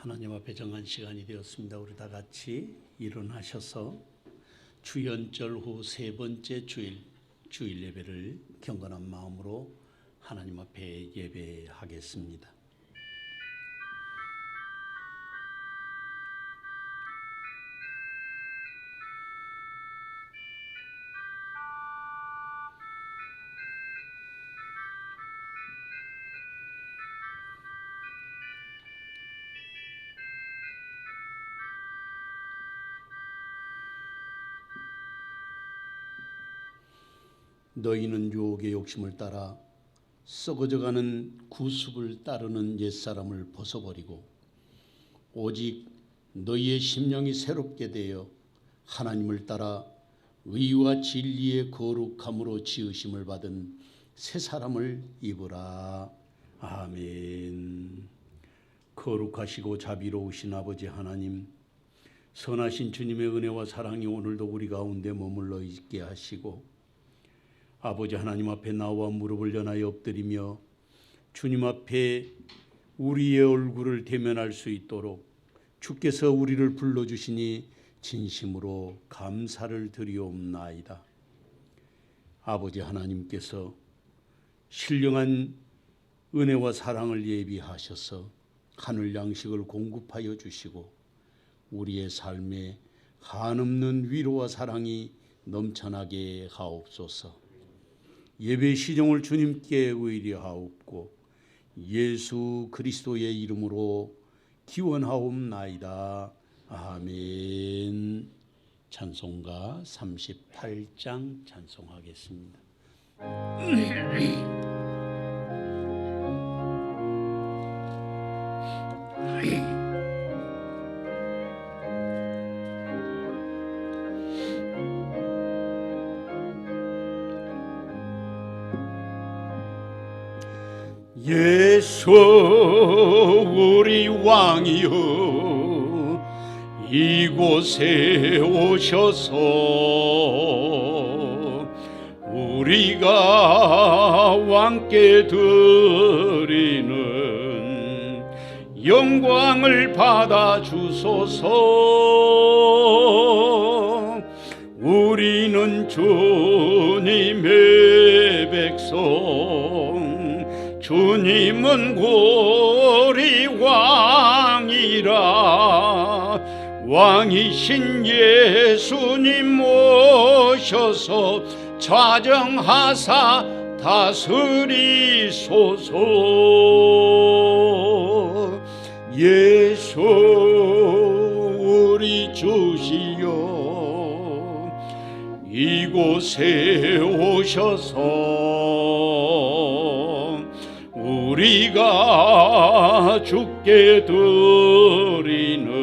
하나님 앞에 정한 시간이 되었습니다. 우리 다 같이 일어나셔서 주연절 후 세 번째 주일 예배를 경건한 마음으로 하나님 앞에 예배하겠습니다. 너희는 유혹의 욕심을 따라 썩어져가는 구습을 따르는 옛사람을 벗어버리고 오직 너희의 심령이 새롭게 되어 하나님을 따라 의와 진리의 거룩함으로 지으심을 받은 새 사람을 입으라. 아멘. 거룩하시고 자비로우신 아버지 하나님, 선하신 주님의 은혜와 사랑이 오늘도 우리 가운데 머물러 있게 하시고 아버지 하나님 앞에 나와 무릎을 연하여 엎드리며 주님 앞에 우리의 얼굴을 대면할 수 있도록 주께서 우리를 불러주시니 진심으로 감사를 드리옵나이다. 아버지 하나님께서 신령한 은혜와 사랑을 예비하셔서 하늘 양식을 공급하여 주시고 우리의 삶에 한없는 위로와 사랑이 넘쳐나게 하옵소서. 예배 시종을 주님께 의뢰하옵고 예수 그리스도의 이름으로 기원하옵나이다. 아멘. 찬송가 38장 찬송하겠습니다. 예수 우리 왕이여 이곳에 오셔서 우리가 왕께 드리는 영광을 받아 주소서. 우리는 주님의 백성, 주님은 고리 왕이라. 왕이신 예수님 모셔서 좌정하사 다스리소서. 예수 우리 주시여 이곳에 오셔서 우리가 주께 드리는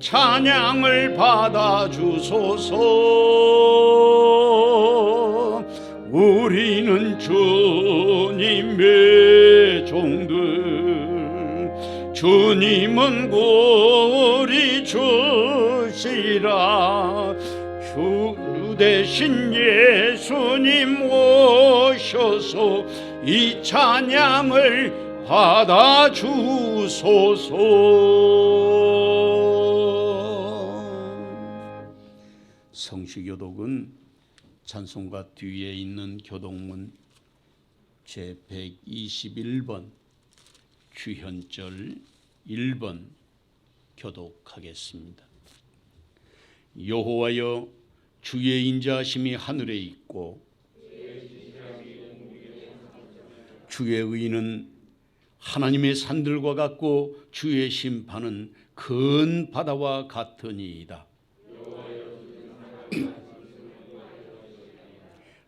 찬양을 받아 주소서. 우리는 주님의 종들, 주님은 고리 주시라. 주 대신 예수님 오셔서 이 찬양을 받아 주소서. 성시교독은 찬송가 뒤에 있는 교독문 제121번 주현절 1번 교독하겠습니다. 여호와여 주의 인자하심이 하늘에 있고 주의 의는 하나님의 산들과 같고 주의 심판은 큰 바다와 같으니이다.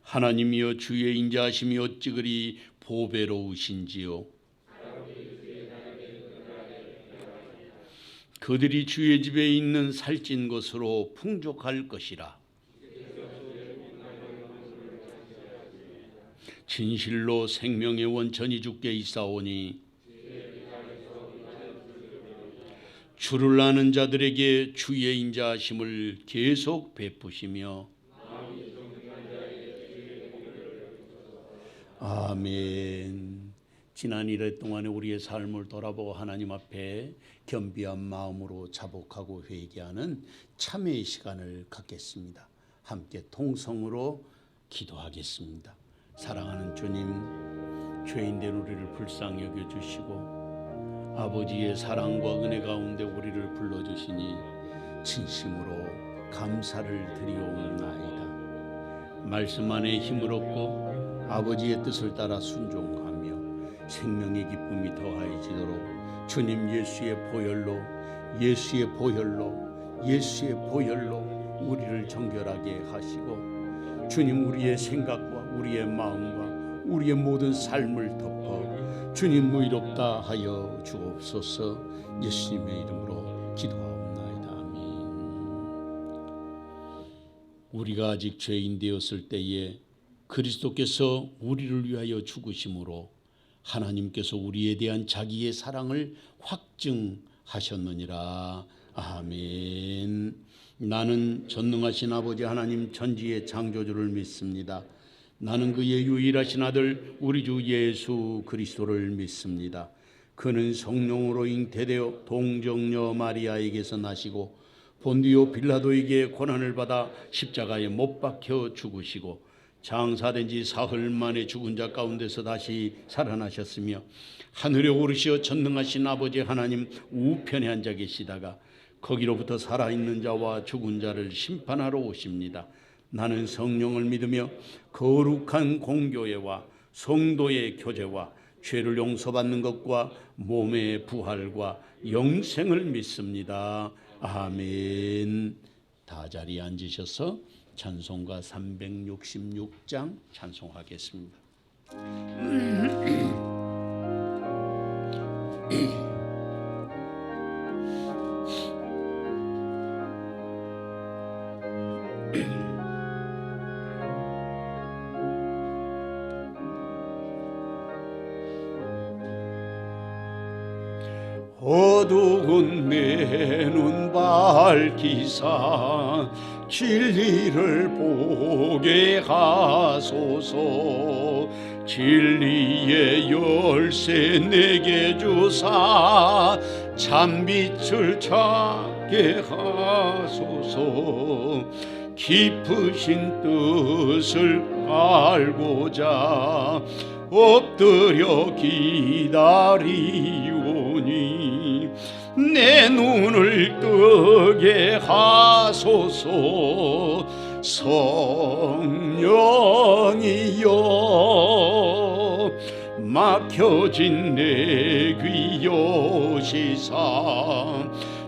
하나님이여 주의 인자하심이 어찌 그리 보배로우신지요. 그들이 주의 집에 있는 살찐 것으로 풍족할 것이라. 진실로 생명의 원천이 주께 있사오니 주를 아는 자들에게 주의 인자하심을 계속 베푸시며 아멘. 지난 1회 동안에 우리의 삶을 돌아보고 하나님 앞에 겸비한 마음으로 자복하고 회개하는 참회의 시간을 갖겠습니다. 함께 통성으로 기도하겠습니다. 사랑하는 주님, 죄인된 우리를 불쌍히 여겨주시고 아버지의 사랑과 은혜 가운데 우리를 불러주시니 진심으로 감사를 드리옵나이다. 말씀 안에 힘을 얻고 아버지의 뜻을 따라 순종하며 생명의 기쁨이 더하여지도록 주님 예수의 보혈로 우리를 정결하게 하시고 주님 우리의 생각과 우리의 마음과 우리의 모든 삶을 덮어 주님 의롭다 하여 주옵소서. 예수님의 이름으로 기도하옵나이다. 아멘. 우리가 아직 죄인 되었을 때에 그리스도께서 우리를 위하여 죽으심으로 하나님께서 우리에 대한 자기의 사랑을 확증하셨느니라. 아멘. 나는 전능하신 아버지 하나님 천지의 창조주를 믿습니다. 나는 그의 유일하신 아들 우리 주 예수 그리스도를 믿습니다. 그는 성령으로 잉태되어 동정녀 마리아에게서 나시고 본디오 빌라도에게 고난을 받아 십자가에 못 박혀 죽으시고 장사된 지 사흘 만에 죽은 자 가운데서 다시 살아나셨으며 하늘에 오르시어 전능하신 아버지 하나님 우편에 앉아 계시다가 거기로부터 살아있는 자와 죽은 자를 심판하러 오십니다. 나는 성령을 믿으며 거룩한 공교회와 성도의 교제와 죄를 용서받는 것과 몸의 부활과 영생을 믿습니다. 아멘. 다 자리에 앉으셔서 찬송가 366장 찬송하겠습니다. 어두운 내 눈 밝히사 진리를 보게 하소서. 진리의 열쇠 내게 주사 참빛을 찾게 하소서. 깊으신 뜻을 알고자 엎드려 기다리오니 내 눈을 뜨게 하소서. 성령이여 막혀진 내 귀 여시사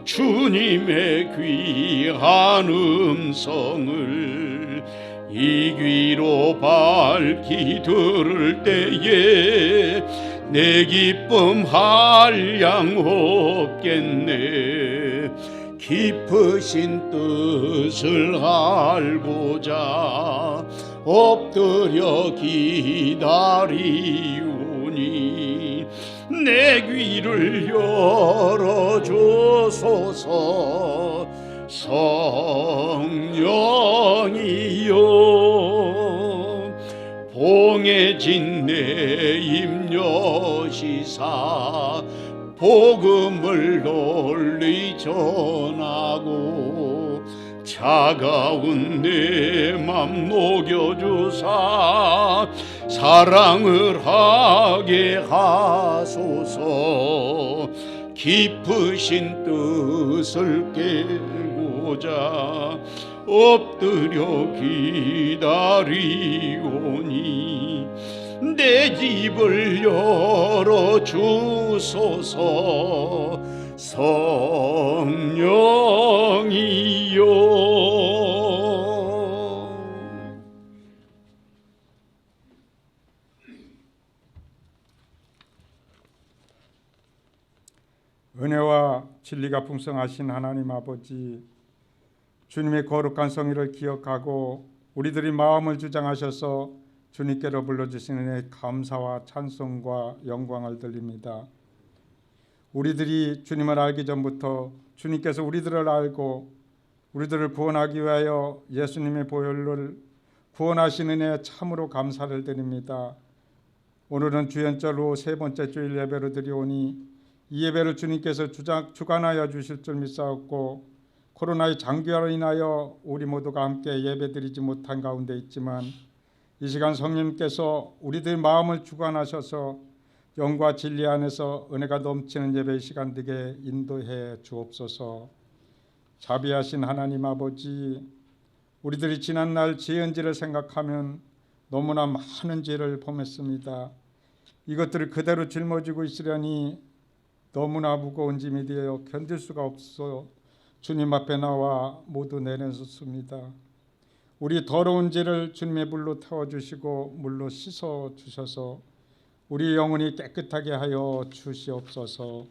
주님의 귀한 음성을 이 귀로 밝히 들을 때에 내 기쁨 한량 없겠네. 깊으신 뜻을 알고자 엎드려 기다리오니 내 귀를 열어주소서. 성령이여 봉해진 내 임여시사 복음을 널리 전하고 차가운 내 맘 녹여주사 사랑을 하게 하소서. 깊으신 뜻을 깨고자 엎드려 기다리오니 내 집을 열어주소서. 성령이여 은혜와 진리가 풍성하신 하나님 아버지, 주님의 거룩한 성의를 기억하고 우리들이 마음을 주장하셔서 주님께로 불러주시는 감사와 찬송과 영광을 드립니다. 우리들이 주님을 알기 전부터 주님께서 우리들을 알고 우리들을 구원하기 위하여 예수님의 보혈을 구원하시는 애 참으로 감사를 드립니다. 오늘은 주연절 후 세 번째 주일 예배로 드리오니 이 예배를 주님께서 주관하여 주실 줄 믿사옵고 코로나의 장기화로 인하여 우리 모두가 함께 예배드리지 못한 가운데 있지만 이 시간 성령님께서 우리들 마음을 주관하셔서 영과 진리 안에서 은혜가 넘치는 예배의 시간 되게 인도해 주옵소서. 자비하신 하나님 아버지, 우리들이 지난날 지은지를 생각하면 너무나 많은 죄를 범했습니다. 이것들을 그대로 짊어지고 있으려니 너무나 무거운 짐이 되어 견딜 수가 없어 주님 앞에 나와 모두 내려놓습니다. 우리 더러운 죄를 주님의 불로 태워주시고 물로 씻어주셔서 우리 영혼이 깨끗하게 하여 주시옵소서.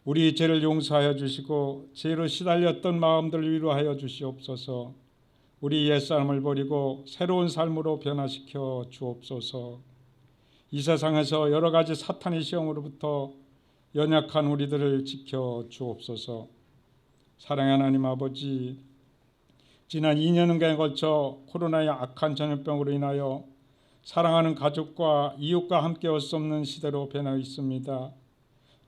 우리 죄를 용서하여 주시고 죄로 시달렸던 마음들을 위로하여 주시옵소서. 우리 옛사람을 버리고 새로운 삶으로 변화시켜 주옵소서. 이 세상에서 여러 가지 사탄의 시험으로부터 연약한 우리들을 지켜 주옵소서. 사랑의 하나님 아버지, 지난 2년간에 걸쳐 코로나의 악한 전염병으로 인하여 사랑하는 가족과 이웃과 함께 올 수 없는 시대로 변하여 있습니다.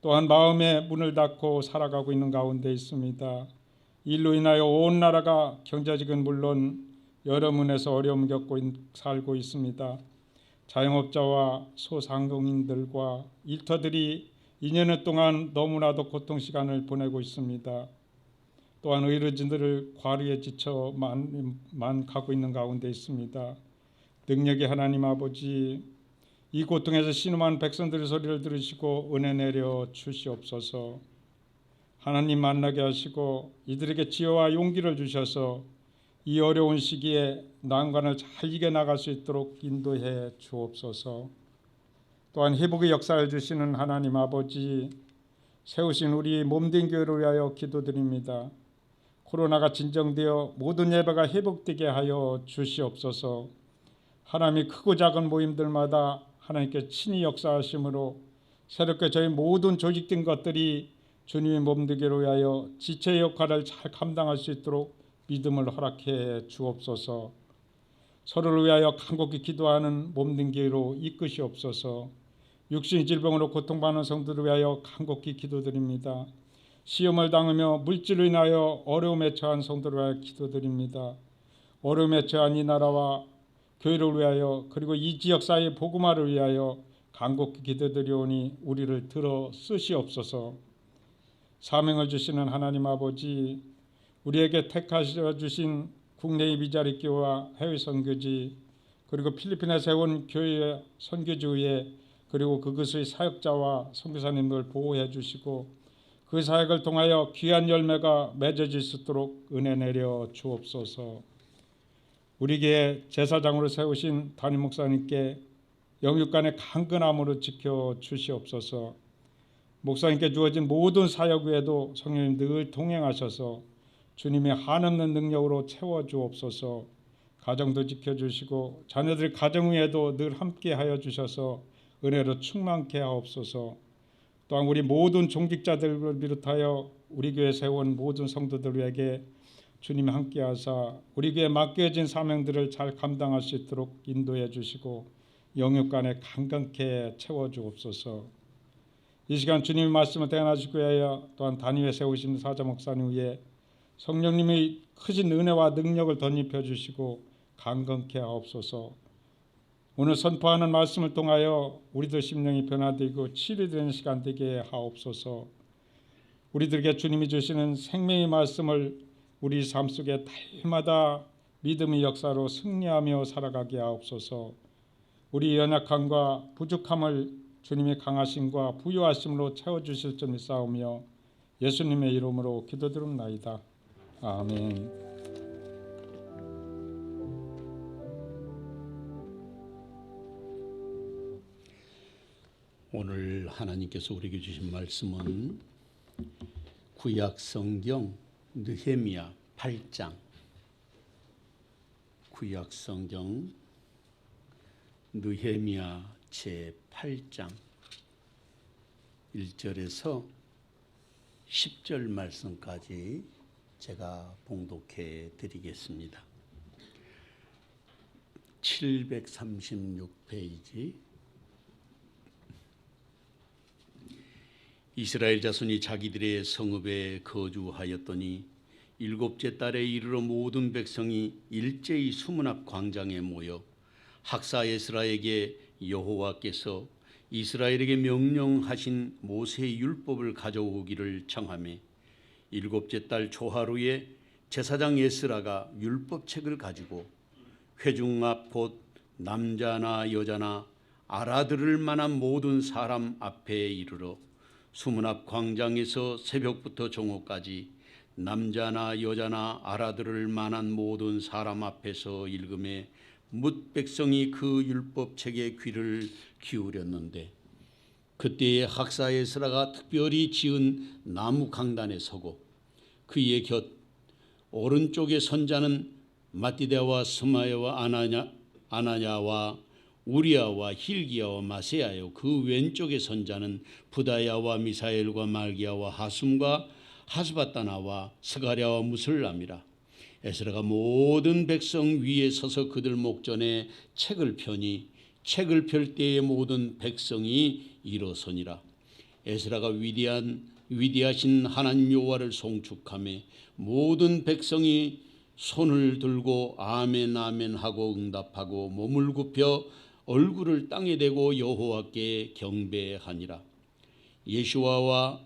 또한 마음의 문을 닫고 살아가고 있는 가운데 있습니다. 일로 인하여 온 나라가 경제적인 물론 여러 면에서 어려움 겪고 살고 있습니다. 자영업자와 소상공인들과 일터들이 2년 동안 너무나도 고통 시간을 보내고 있습니다. 또한 의료진들을 과로에 지쳐만 가고 있는 가운데 있습니다. 능력의 하나님 아버지, 이 고통에서 신음한 백성들의 소리를 들으시고 은혜 내려 주시옵소서. 하나님 만나게 하시고 이들에게 지혜와 용기를 주셔서 이 어려운 시기에 난관을 잘 이겨나갈 수 있도록 인도해 주옵소서. 또한 회복의 역사를 주시는 하나님 아버지, 세우신 우리 몸된 교회를 위하여 기도드립니다. 코로나가 진정되어 모든 예배가 회복되게 하여 주시옵소서. 하나님이 크고 작은 모임들마다 하나님께 친히 역사하심으로 새롭게 저희 모든 조직된 것들이 주님의 몸되기를 위하여 지체의 역할을 잘 감당할 수 있도록 믿음을 허락해 주옵소서. 서로를 위하여 간곡히 기도하는 몸된 교회로 이끄시옵소서. 육신의 질병으로 고통받는 성도를 위하여 간곡히 기도드립니다. 시험을 당하며 물질로 인하여 어려움에 처한 성도를 위하여 기도드립니다. 어려움에 처한 이 나라와 교회를 위하여 그리고 이 지역 사회의 복음화를 위하여 간곡히 기도드리오니 우리를 들어 쓰시옵소서. 사명을 주시는 하나님 아버지, 우리에게 택하셔 주신 국내의 미자리 교회와 해외 선교지 그리고 필리핀에 세운 교회 선교지회 그리고 그것의 사역자와 선교사님들 보호해 주시고 그 사역을 통하여 귀한 열매가 맺어질 수 있도록 은혜 내려 주옵소서. 우리에게 제사장으로 세우신 담임 목사님께 영육간의 강건함으로 지켜 주시옵소서. 목사님께 주어진 모든 사역 외에도 성령님 늘 동행하셔서 주님의 한없는 능력으로 채워주옵소서. 가정도 지켜주시고 자녀들의 가정 위에도 늘 함께하여 주셔서 은혜로 충만케 하옵소서. 또한 우리 모든 종직자들을 비롯하여 우리 교회 세운 모든 성도들에게 주님이 함께하사 우리 교회에 맡겨진 사명들을 잘 감당할 수 있도록 인도해 주시고 영육간에 강건케 채워주옵소서. 이 시간 주님의 말씀을 대언하시기 위하여 또한 단위에 세우신 사자 목사님 위에 성령님의 크신 은혜와 능력을 덧입혀 주시고 강건케 하옵소서. 오늘 선포하는 말씀을 통하여 우리들 심령이 변화되고 치료되는 시간 되게 하옵소서. 우리들에게 주님이 주시는 생명의 말씀을 우리 삶 속에 날마다 믿음의 역사로 승리하며 살아가게 하옵소서. 우리 연약함과 부족함을 주님의 강하심과 부유하심으로 채워주실 줄 믿사오며 예수님의 이름으로 기도드립나이다. 아멘. 오늘 하나님께서 우리에게 주신 말씀은 구약 성경 느헤미야 8장, 구약 성경 느헤미야 제8장 1절에서 10절 말씀까지 제가 봉독해 드리겠습니다. 736페이지 이스라엘 자손이 자기들의 성읍에 거주하였더니 일곱째 달에 이르러 모든 백성이 일제히 수문 앞 광장에 모여 학사 에스라에게 여호와께서 이스라엘에게 명령하신 모세의 율법을 가져오기를 청하며 일곱째 달 초하루에 제사장 에스라가 율법책을 가지고 회중 앞 곧 남자나 여자나 알아들을 만한 모든 사람 앞에 이르러 수문 앞 광장에서 새벽부터 정오까지 남자나 여자나 알아들을 만한 모든 사람 앞에서 읽음에 뭇 백성이 그 율법책에 귀를 기울였는데 그때에 학사 에스라가 특별히 지은 나무 강단에 서고 그의 곁 오른쪽에 선 자는 마띠대와 스마야와 아나냐와 우리야와 힐기야와 마세야요 그 왼쪽에 선 자는 부다야와 미사엘과 말기야와 하숨과 하스바다나와 스가랴와 무슬람이라. 에스라가 모든 백성 위에 서서 그들 목전에 책을 펴니 책을 펼 때에 모든 백성이 일어서니라. 에스라가 위대하신 하나님 여호와를 송축하며 모든 백성이 손을 들고 아멘 아멘 하고 응답하고 몸을 굽혀 얼굴을 땅에 대고 여호와께 경배하니라. 예수와와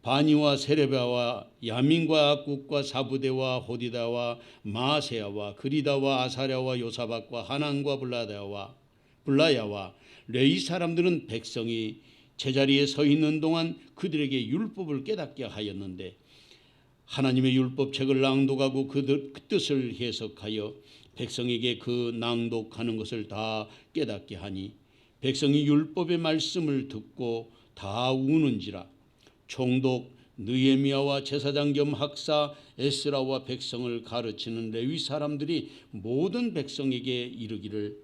바니와 세레바와 야민과 악국과 사부대와 호디다와 마세야와 그리다와 아사랴와 요사박과 하난과 블라야와 레이 사람들은 백성이 제자리에 서 있는 동안 그들에게 율법을 깨닫게 하였는데 하나님의 율법책을 낭독하고 그 뜻을 해석하여 백성에게 그 낭독하는 것을 다 깨닫게 하니 백성이 율법의 말씀을 듣고 다 우는지라. 총독 느헤미야와 제사장 겸 학사 에스라와 백성을 가르치는 레위 사람들이 모든 백성에게 이르기를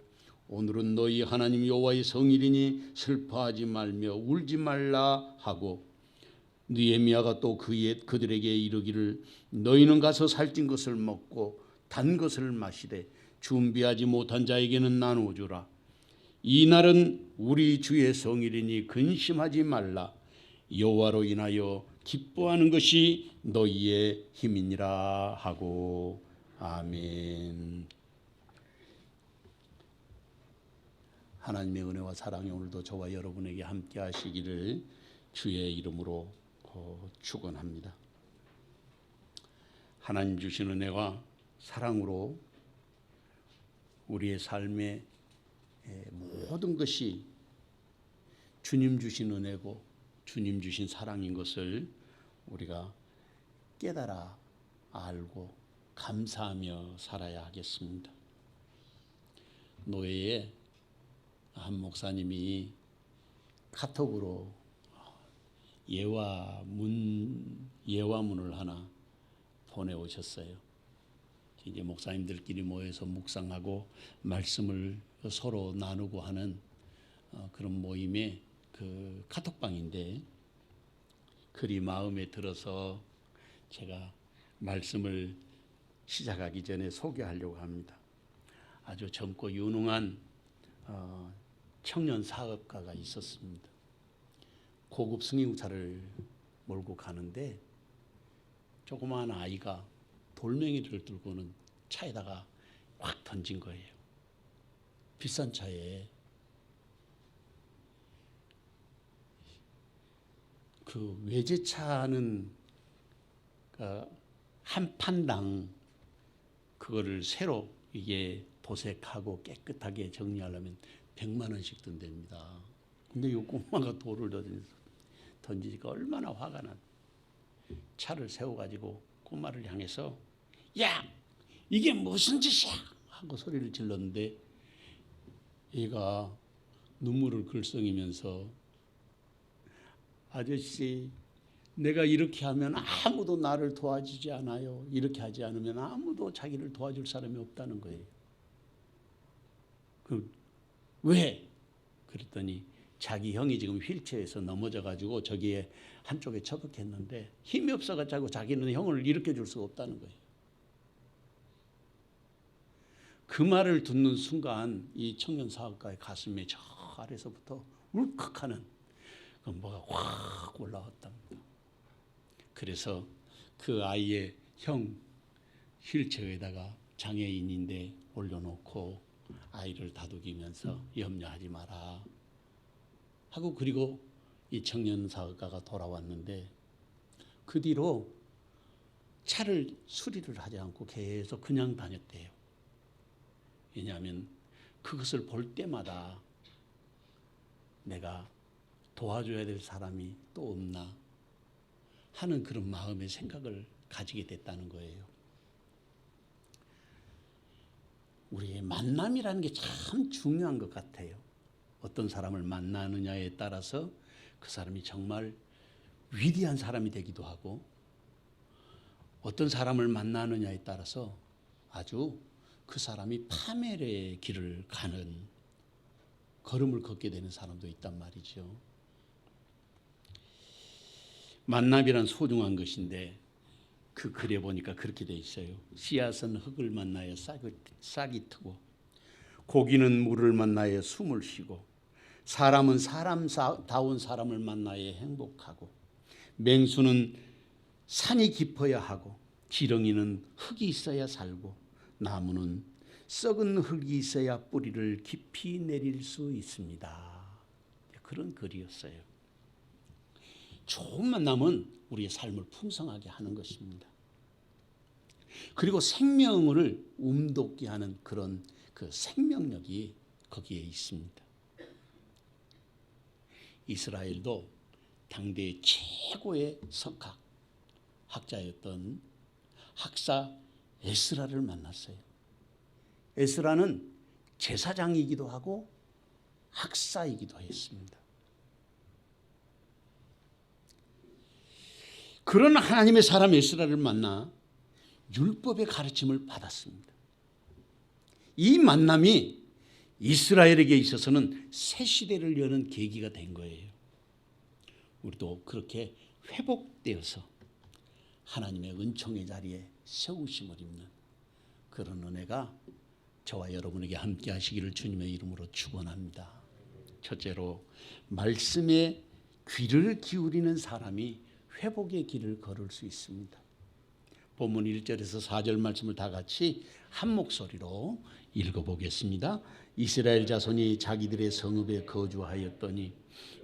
오늘은 너희 하나님 여호와의 성일이니 슬퍼하지 말며 울지 말라 하고 느헤미야가 또 그들에게 이르기를 너희는 가서 살찐 것을 먹고 단 것을 마시되 준비하지 못한 자에게는 나누어 주라. 이 날은 우리 주의 성일이니 근심하지 말라. 여호와로 인하여 기뻐하는 것이 너희의 힘이니라 하고 아멘. 하나님의 은혜와 사랑이 오늘도 저와 여러분에게 함께 하시기를 주의 이름으로 축원합니다. 하나님 주신 은혜와 사랑으로 우리의 삶의 모든 것이 주님 주신 은혜고 주님 주신 사랑인 것을 우리가 깨달아 알고 감사하며 살아야 하겠습니다. 노예의 한 목사님이 카톡으로 예화문을 하나 보내오셨어요. 이제 목사님들끼리 모여서 묵상하고 말씀을 서로 나누고 하는 그런 모임의 그 카톡방인데 글이 마음에 들어서 제가 말씀을 시작하기 전에 소개하려고 합니다. 아주 젊고 유능한 청년 사업가가 있었습니다. 고급 승용차를 몰고 가는데 조그마한 아이가 돌멩이를 들고는 차에다가 확 던진 거예요. 비싼 차에 그 외제차는 한 판당 그거를 새로 이게 도색하고 깨끗하게 정리하려면 100만 원씩 든답니다. 근데 이 꼬마가 돌을 던지니까 얼마나 화가 나. 차를 세워가지고 꼬마를 향해서 야 이게 무슨 짓이야 하고 소리를 질렀는데 얘가 눈물을 글썽이면서 아저씨 내가 이렇게 하면 아무도 나를 도와주지 않아요. 이렇게 하지 않으면 아무도 자기를 도와줄 사람이 없다는 거예요. 왜? 그랬더니 자기 형이 지금 휠체어에서 넘어져가지고 저기에 한쪽에 처박혔는데 힘이 없어가지고 자기는 형을 일으켜 줄 수가 없다는 거예요. 그 말을 듣는 순간 이 청년 사업가의 가슴에 저 아래서부터 울컥하는 그 뭐가 확 올라왔답니다. 그래서 그 아이의 형 휠체어에다가 장애인인데 올려놓고 아이를 다독이면서 염려하지 마라 하고, 그리고 이 청년 사업가가 돌아왔는데 그 뒤로 차를 수리를 하지 않고 계속 그냥 다녔대요. 왜냐하면 그것을 볼 때마다 내가 도와줘야 될 사람이 또 없나 하는 그런 마음의 생각을 가지게 됐다는 거예요. 우리의 만남이라는 게 참 중요한 것 같아요. 어떤 사람을 만나느냐에 따라서 그 사람이 정말 위대한 사람이 되기도 하고, 어떤 사람을 만나느냐에 따라서 아주 그 사람이 파멸의 길을 가는 걸음을 걷게 되는 사람도 있단 말이죠. 만남이란 소중한 것인데 그 글에 보니까 그렇게 돼 있어요. 씨앗은 흙을 만나여 싹이 트고, 고기는 물을 만나여 숨을 쉬고, 사람은 사람다운 사람을 만나여 행복하고, 맹수는 산이 깊어야 하고, 지렁이는 흙이 있어야 살고, 나무는 썩은 흙이 있어야 뿌리를 깊이 내릴 수 있습니다. 그런 글이었어요. 좋은 만남은 우리의 삶을 풍성하게 하는 것입니다. 그리고 생명을 움돋게 하는 그런 그 생명력이 거기에 있습니다. 이스라엘도 당대의 최고의 석학 학자였던 학사 에스라를 만났어요. 에스라는 제사장이기도 하고 학사이기도 했습니다. 그런 하나님의 사람 에스라를 만나 율법의 가르침을 받았습니다. 이 만남이 이스라엘에게 있어서는 새 시대를 여는 계기가 된 거예요. 우리도 그렇게 회복되어서 하나님의 은총의 자리에 세우심을 입는 그런 은혜가 저와 여러분에게 함께 하시기를 주님의 이름으로 축원합니다. 첫째로, 말씀에 귀를 기울이는 사람이 회복의 길을 걸을 수 있습니다. 본문 1절에서 4절 말씀을 다 같이 한 목소리로 읽어보겠습니다. 이스라엘 자손이 자기들의 성읍에 거주하였더니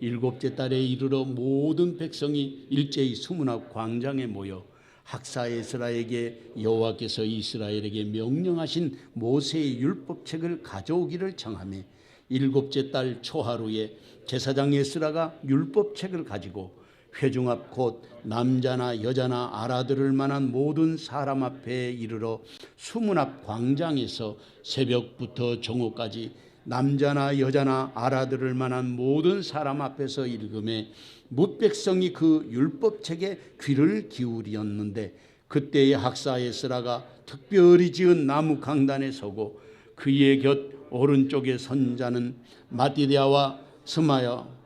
일곱째 달에 이르러 모든 백성이 일제히 수문 앞 광장에 모여 학사 에스라에게 여호와께서 이스라엘에게 명령하신 모세의 율법책을 가져오기를 청하매, 일곱째 달 초하루에 제사장 에스라가 율법책을 가지고 회중 앞 곧 남자나 여자나 알아들을 만한 모든 사람 앞에 이르러 수문 앞 광장에서 새벽부터 정오까지 남자나 여자나 알아들을 만한 모든 사람 앞에서 읽음에 뭇백성이 그 율법책에 귀를 기울이었는데, 그때의 학사 에스라가 특별히 지은 나무 강단에 서고 그의 곁 오른쪽에 선 자는 마띠디아와 스마야,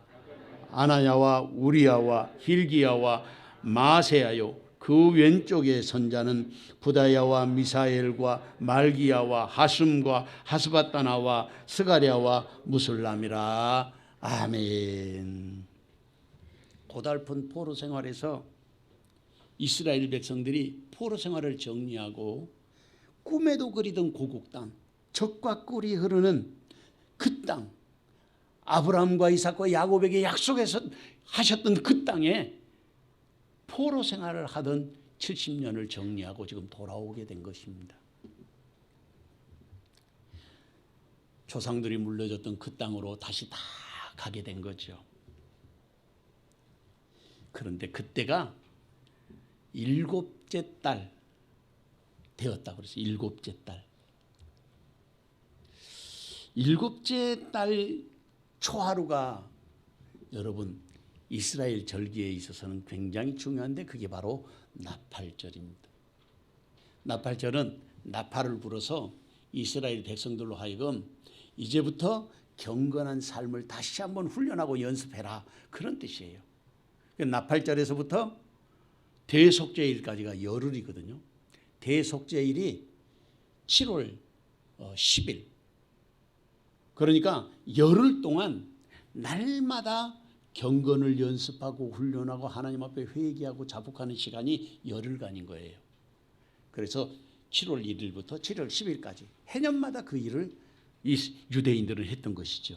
아나야와 우리야와 힐기야와 마세야요, 그 왼쪽에 선 자는 부다야와 미사엘과 말기야와 하숨과 하스바따나와 스가랴와 무술람이라. 아멘. 고달픈 포로 생활에서 이스라엘 백성들이 포로 생활을 정리하고 꿈에도 그리던 고국 땅, 젖과 꿀이 흐르는 그 땅, 아브라함과 이삭과 야곱에게 약속해서 하셨던 그 땅에 포로 생활을 하던 70년을 정리하고 지금 돌아오게 된 것입니다. 조상들이 물려줬던 그 땅으로 다시 다 가게 된 거죠. 그런데 그때가 일곱째 달 되었다고 그랬어요. 일곱째 달. 일곱째 달 초하루가 여러분 이스라엘 절기에 있어서는 굉장히 중요한데, 그게 바로 나팔절입니다. 나팔절은 나팔을 불어서 이스라엘 백성들로 하여금 이제부터 경건한 삶을 다시 한번 훈련하고 연습해라, 그런 뜻이에요. 나팔절에서부터 대속죄일까지가 열흘이거든요. 대속죄일이 7월 10일. 그러니까 열흘 동안 날마다 경건을 연습하고 훈련하고 하나님 앞에 회개하고 자복하는 시간이 열흘간인 거예요. 그래서 7월 1일부터 7월 10일까지 해년마다 그 일을 이 유대인들은 했던 것이죠.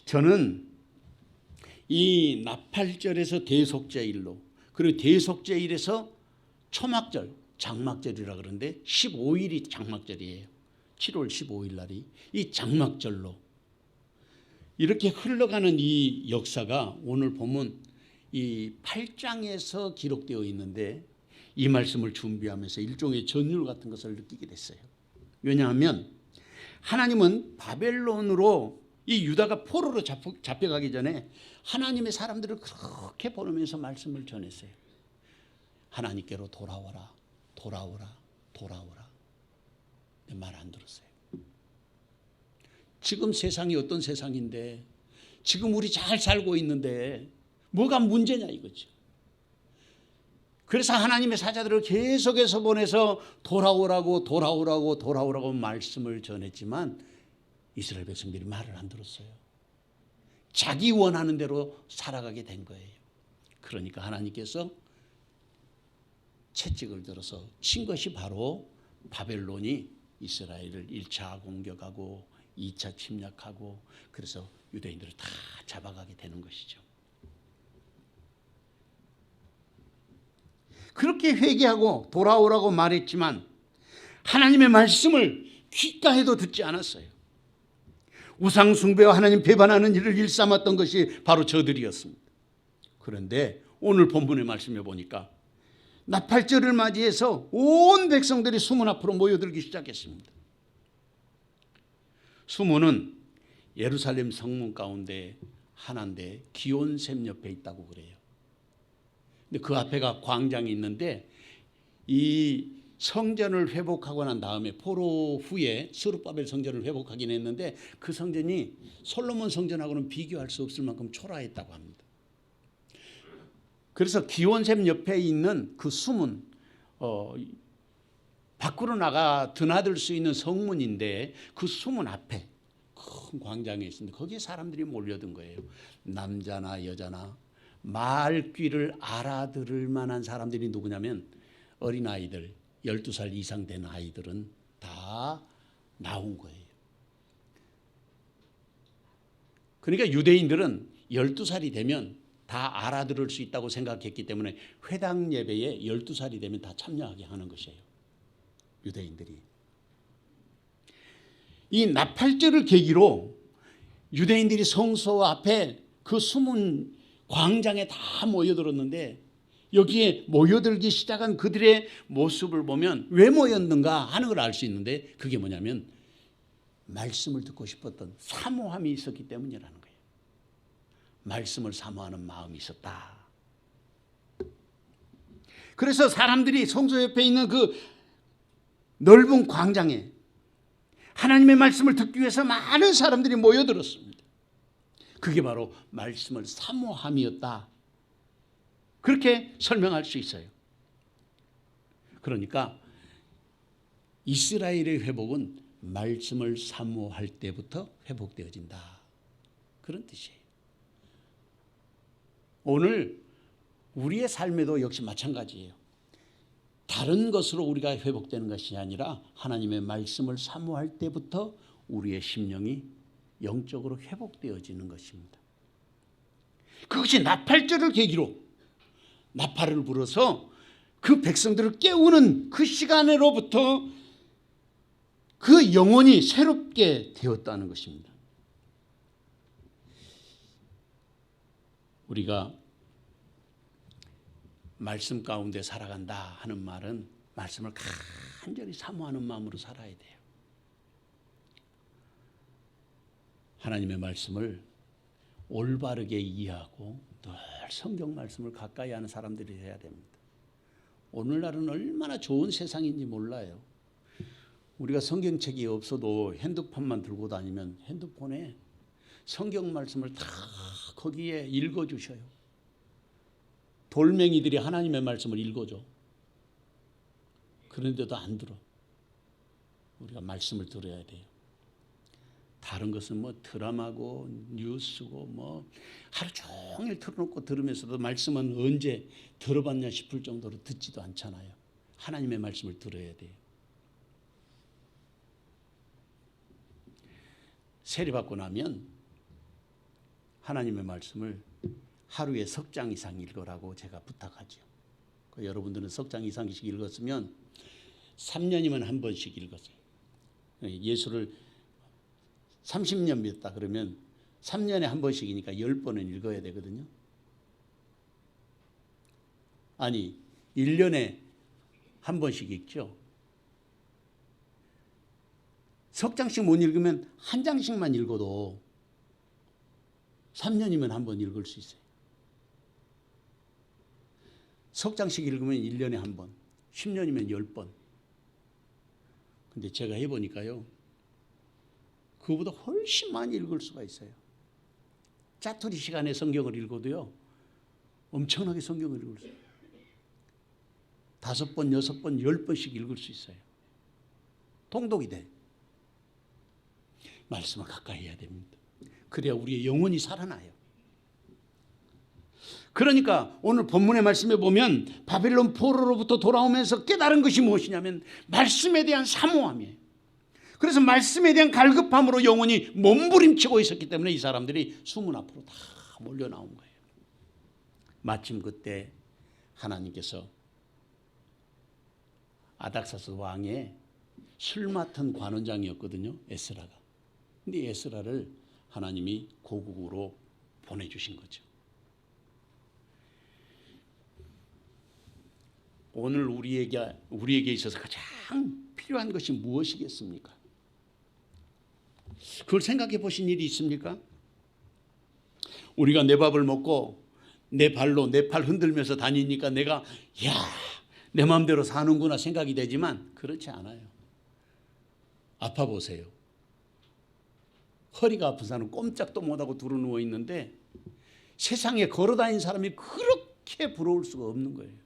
저는 이 나팔절에서 대속죄일로, 그리고 대속죄일에서 초막절, 장막절이라 그러는데 15일이 장막절이에요. 7월 15일 날이 이 장막절로 이렇게 흘러가는 이 역사가 오늘 보면 이 8장에서 기록되어 있는데, 이 말씀을 준비하면서 일종의 전율 같은 것을 느끼게 됐어요. 왜냐하면 하나님은 바벨론으로 이 유다가 포로로 잡혀가기 전에 하나님의 사람들을 그렇게 보내면서 말씀을 전했어요. 하나님께로 돌아오라, 돌아오라, 돌아오라. 말 안 들었어요. 지금 세상이 어떤 세상인데, 지금 우리 잘 살고 있는데 뭐가 문제냐 이거죠. 그래서 하나님의 사자들을 계속해서 보내서 돌아오라고 돌아오라고 돌아오라고 말씀을 전했지만 이스라엘 백성들이 말을 안 들었어요. 자기 원하는 대로 살아가게 된 거예요. 그러니까 하나님께서 채찍을 들어서 친 것이 바로 바벨론이 이스라엘을 1차 공격하고 2차 침략하고, 그래서 유대인들을 다 잡아가게 되는 것이죠. 그렇게 회개하고 돌아오라고 말했지만 하나님의 말씀을 귓가에도 듣지 않았어요. 우상 숭배와 하나님 배반하는 일을 일삼았던 것이 바로 저들이었습니다. 그런데 오늘 본문의 말씀에 보니까 나팔절을 맞이해서 온 백성들이 수문 앞으로 모여들기 시작했습니다. 수문은 예루살렘 성문 가운데 하나인데 기온샘 옆에 있다고 그래요. 근데 그 앞에가 광장이 있는데, 이 성전을 회복하고 난 다음에 포로 후에 스룹바벨 성전을 회복하긴 했는데 그 성전이 솔로몬 성전하고는 비교할 수 없을 만큼 초라했다고 합니다. 그래서 기온샘 옆에 있는 그 수문, 밖으로 나가 드나들 수 있는 성문인데 그 수문 앞에 큰 광장에 있습니다. 거기에 사람들이 몰려든 거예요. 남자나 여자나 말귀를 알아들을 만한 사람들이 누구냐면 어린아이들, 12살 이상 된 아이들은 다 나온 거예요. 그러니까 유대인들은 12살이 되면 다 알아들을 수 있다고 생각했기 때문에 회당 예배에 12살이 되면 다 참여하게 하는 것이에요. 유대인들이. 이 나팔절을 계기로 유대인들이 성소 앞에 그 숨은 광장에 다 모여들었는데, 여기에 모여들기 시작한 그들의 모습을 보면 왜 모였는가 하는 걸 알 수 있는데, 그게 뭐냐면 말씀을 듣고 싶었던 사모함이 있었기 때문이라는 거예요. 말씀을 사모하는 마음이 있었다. 그래서 사람들이 성소 옆에 있는 그 넓은 광장에 하나님의 말씀을 듣기 위해서 많은 사람들이 모여들었습니다. 그게 바로 말씀을 사모함이었다. 그렇게 설명할 수 있어요. 그러니까 이스라엘의 회복은 말씀을 사모할 때부터 회복되어진다. 그런 뜻이에요. 오늘 우리의 삶에도 역시 마찬가지예요. 다른 것으로 우리가 회복되는 것이 아니라 하나님의 말씀을 사모할 때부터 우리의 심령이 영적으로 회복되어지는 것입니다. 그것이 나팔절을 계기로 나팔을 불어서 그 백성들을 깨우는 그 시간으로부터 그 영혼이 새롭게 되었다는 것입니다. 우리가 말씀 가운데 살아간다 하는 말은 말씀을 간절히 사모하는 마음으로 살아야 돼요. 하나님의 말씀을 올바르게 이해하고 늘 성경 말씀을 가까이 하는 사람들이 돼야 됩니다. 오늘날은 얼마나 좋은 세상인지 몰라요. 우리가 성경책이 없어도 핸드폰만 들고 다니면 핸드폰에 성경 말씀을 다 거기에 읽어주셔요. 돌멩이들이 하나님의 말씀을 읽어줘. 그런데도 안 들어. 우리가 말씀을 들어야 돼요. 다른 것은 뭐 드라마고 뉴스고 뭐 하루 종일 틀어놓고 들으면서도 말씀은 언제 들어봤냐 싶을 정도로 듣지도 않잖아요. 하나님의 말씀을 들어야 돼요. 세례받고 나면 하나님의 말씀을 하루에 석 장 이상 읽으라고 제가 부탁하죠. 여러분들은 석 장 이상씩 읽었으면 3년이면 한 번씩 읽었어요. 예수를 30년 믿었다 그러면 3년에 한 번씩이니까 10번은 읽어야 되거든요. 아니 1년에 한 번씩 읽죠. 석 장씩 못 읽으면 한 장씩만 읽어도 3년이면 한 번 읽을 수 있어요. 석 장씩 읽으면 1년에 한 번, 10년이면 10번. 근데 제가 해보니까요, 그거보다 훨씬 많이 읽을 수가 있어요. 짜투리 시간에 성경을 읽어도요, 엄청나게 성경을 읽을 수 있어요. 5번, 6번, 10번씩 읽을 수 있어요. 통독이 돼. 말씀을 가까이 해야 됩니다. 그래야 우리의 영혼이 살아나요. 그러니까 오늘 본문의 말씀에 보면 바벨론 포로로부터 돌아오면서 깨달은 것이 무엇이냐면 말씀에 대한 사모함이에요. 그래서 말씀에 대한 갈급함으로 영혼이 몸부림치고 있었기 때문에 이 사람들이 수문 앞으로 다 몰려 나온 거예요. 마침 그때 하나님께서 아닥사스 왕의 술 맡은 관원장이었거든요, 에스라가. 근데 에스라를 하나님이 고국으로 보내주신 거죠. 오늘 우리에게 있어서 가장 필요한 것이 무엇이겠습니까? 그걸 생각해 보신 일이 있습니까? 우리가 내 밥을 먹고 내 발로 내 팔 흔들면서 다니니까 내가 내 마음대로 사는구나 생각이 되지만 그렇지 않아요. 아파 보세요. 허리가 아픈 사람은 꼼짝도 못하고 두루 누워 있는데 세상에 걸어다니는 사람이 그렇게 부러울 수가 없는 거예요.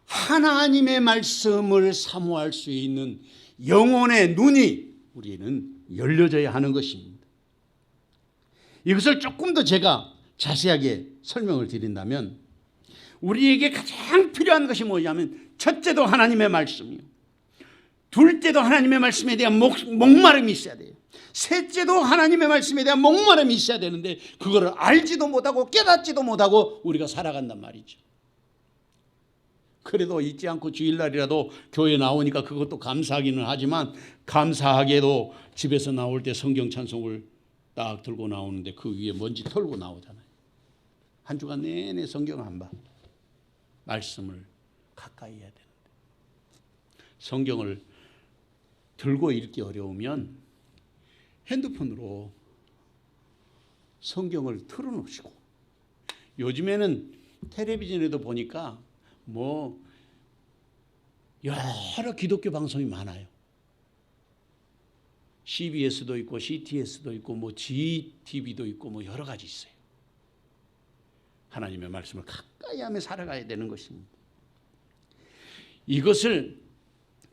하나님의 말씀을 사모할 수 있는 영혼의 눈이 우리는 열려져야 하는 것입니다. 이것을 조금 더 제가 자세하게 설명을 드린다면 우리에게 가장 필요한 것이 뭐냐면 첫째도 하나님의 말씀이요. 둘째도 하나님의 말씀에 대한 목마름이 있어야 돼요. 셋째도 하나님의 말씀에 대한 목마름이 있어야 되는데 그거를 알지도 못하고 깨닫지도 못하고 우리가 살아간단 말이죠. 그래도 잊지 않고 주일날이라도 교회 나오니까 그것도 감사하기는 하지만 감사하게도 집에서 나올 때 성경 찬송을 딱 들고 나오는데 그 위에 먼지 털고 나오잖아요. 한 주간 내내 성경 안 봐. 말씀을 가까이 해야 되는데 성경을 들고 읽기 어려우면 핸드폰으로 성경을 틀어놓으시고 요즘에는 텔레비전에도 보니까 뭐 여러 기독교 방송이 많아요. CBS도 있고 CTS도 있고 뭐 GTV도 있고 뭐 여러 가지 있어요. 하나님의 말씀을 가까이 하며 살아가야 되는 것입니다. 이것을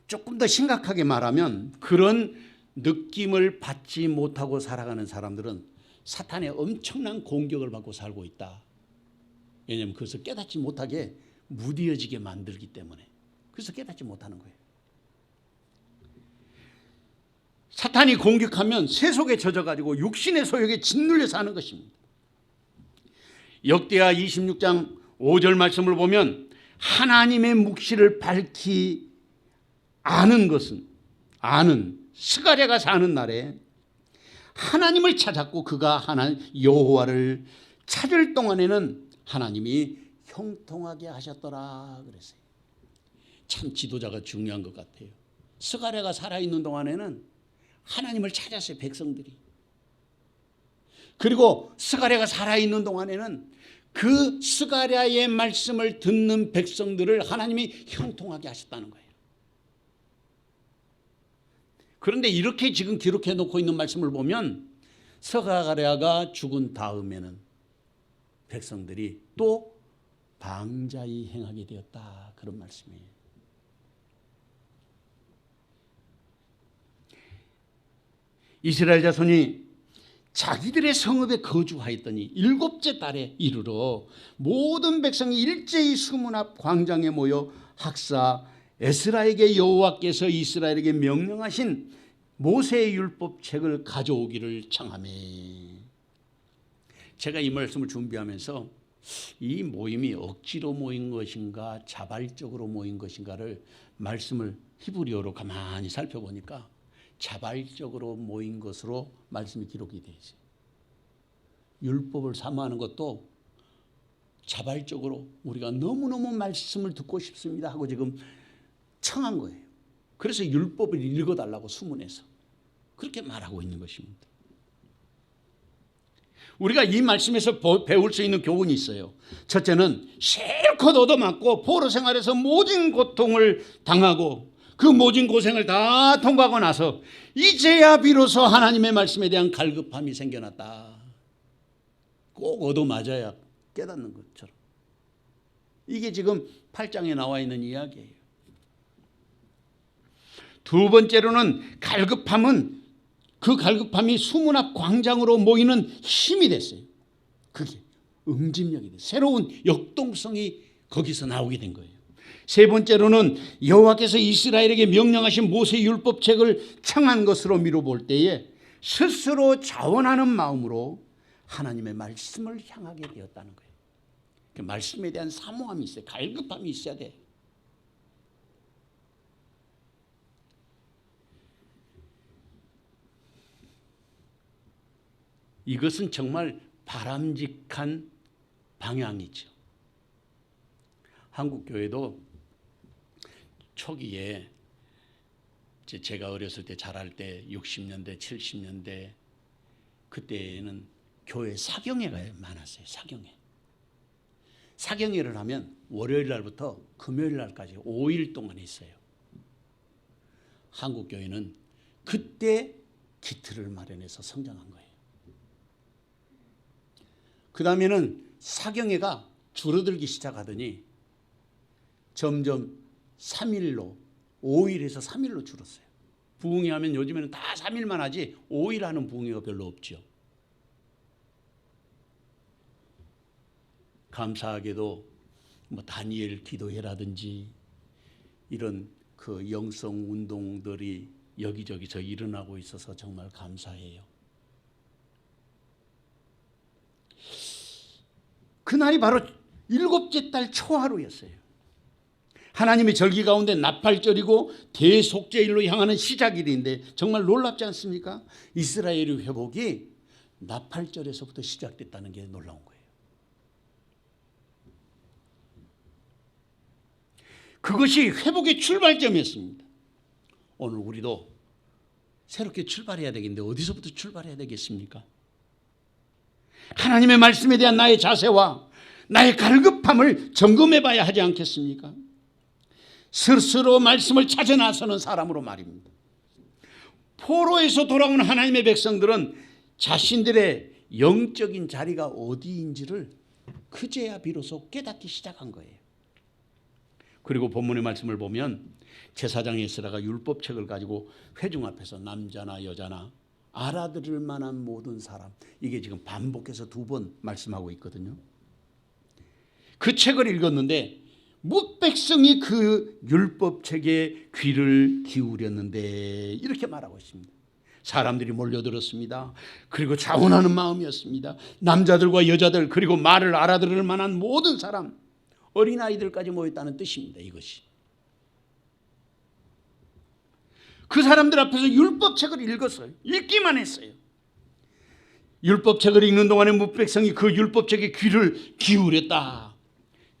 조금 더 심각하게 말하면 그런 느낌을 받지 못하고 살아가는 사람들은 사탄의 엄청난 공격을 받고 살고 있다. 왜냐하면 그것을 깨닫지 못하게 무뎌지게 만들기 때문에 그래서 깨닫지 못하는 거예요. 사탄이 공격하면 세속에 젖어가지고 육신의 소욕에 짓눌려서 하는 것입니다. 역대하 26장 5절 말씀을 보면 하나님의 묵시를 밝히 아는 스가랴가 사는 날에 하나님을 찾았고 그가 하나님 여호와를 찾을 동안에는 하나님이 형통하게 하셨더라 그랬어요. 참 지도자가 중요한 것 같아요. 스가랴가 살아있는 동안에는 하나님을 찾았어요, 백성들이. 그리고 스가랴가 살아있는 동안에는 그 스가랴의 말씀을 듣는 백성들을 하나님이 형통하게 하셨다는 거예요. 그런데 이렇게 지금 기록해 놓고 있는 말씀을 보면 스가랴가 죽은 다음에는 백성들이 또 방자히 행하게 되었다 그런 말씀이에요. 이스라엘 자손이 자기들의 성읍에 거주하였더니 7째 달에 이르러 모든 백성이 일제히 수문 앞 광장에 모여 학사 에스라에게 여호와께서 이스라엘에게 명령하신 모세의 율법책을 가져오기를 청하매. 제가 이 말씀을 준비하면서 이 모임이 억지로 모인 것인가 자발적으로 모인 것인가를 말씀을 히브리어로 가만히 살펴보니까 자발적으로 모인 것으로 말씀이 기록이 되어 있어요. 율법을 사모하는 것도 자발적으로 우리가 너무너무 말씀을 듣고 싶습니다 하고 지금 청한 거예요. 그래서 율법을 읽어달라고 수문해서 그렇게 말하고 있는 것입니다. 우리가 이 말씀에서 배울 수 있는 교훈이 있어요. 첫째는 실컷 얻어맞고 포로 생활에서 모진 고통을 당하고 그 모진 고생을 다 통과하고 나서 이제야 비로소 하나님의 말씀에 대한 갈급함이 생겨났다. 꼭 얻어맞아야 깨닫는 것처럼. 이게 지금 8장에 나와 있는 이야기예요. 두 번째로는 그 갈급함이 수문 앞 광장으로 모이는 힘이 됐어요. 그게 응집력이 됐어요. 새로운 역동성이 거기서 나오게 된 거예요. 세 번째로는 여호와께서 이스라엘에게 명령하신 모세 율법책을 청한 것으로 미뤄볼 때에 스스로 자원하는 마음으로 하나님의 말씀을 향하게 되었다는 거예요. 그 말씀에 대한 사모함이 있어요. 갈급함이 있어야 돼. 이것은 정말 바람직한 방향이죠. 한국 교회도 초기에 제가 어렸을 때 자랄 때 60년대 70년대 그때는 교회 사경회가 많았어요. 사경회를 하면 월요일 날부터 금요일 날까지 5일 동안 있어요. 한국 교회는 그때 기틀을 마련해서 성장한 거예요. 그 다음에는 사경회가 줄어들기 시작하더니 점점 3일로 5일에서 3일로 줄었어요. 부흥회 하면 요즘에는 다 3일만 하지 5일 하는 부흥회가 별로 없죠. 감사하게도 뭐 다니엘 기도회라든지 이런 그 영성 운동들이 여기저기서 일어나고 있어서 정말 감사해요. 그날이 바로 7째 달 초하루였어요. 하나님의 절기 가운데 나팔절이고 대속죄일로 향하는 시작일인데 정말 놀랍지 않습니까? 이스라엘의 회복이 나팔절에서부터 시작됐다는 게 놀라운 거예요. 그것이 회복의 출발점이었습니다. 오늘 우리도 새롭게 출발해야 되겠는데 어디서부터 출발해야 되겠습니까? 하나님의 말씀에 대한 나의 자세와 나의 갈급함을 점검해 봐야 하지 않겠습니까? 스스로 말씀을 찾아 나서는 사람으로 말입니다. 포로에서 돌아온 하나님의 백성들은 자신들의 영적인 자리가 어디인지를 그제야 비로소 깨닫기 시작한 거예요. 그리고 본문의 말씀을 보면 제사장 에스라가 율법책을 가지고 회중 앞에서 남자나 여자나 알아들을 만한 모든 사람, 이게 지금 반복해서 2번 말씀하고 있거든요. 그 책을 읽었는데 뭇백성이 그 율법책에 귀를 기울였는데 이렇게 말하고 있습니다. 사람들이 몰려들었습니다. 그리고 자원하는 마음이었습니다. 남자들과 여자들 그리고 말을 알아들을 만한 모든 사람, 어린아이들까지 모였다는 뜻입니다. 이것이. 그 사람들 앞에서 율법책을 읽었어요. 읽기만 했어요. 율법책을 읽는 동안에 뭇백성이 그 율법책에 귀를 기울였다.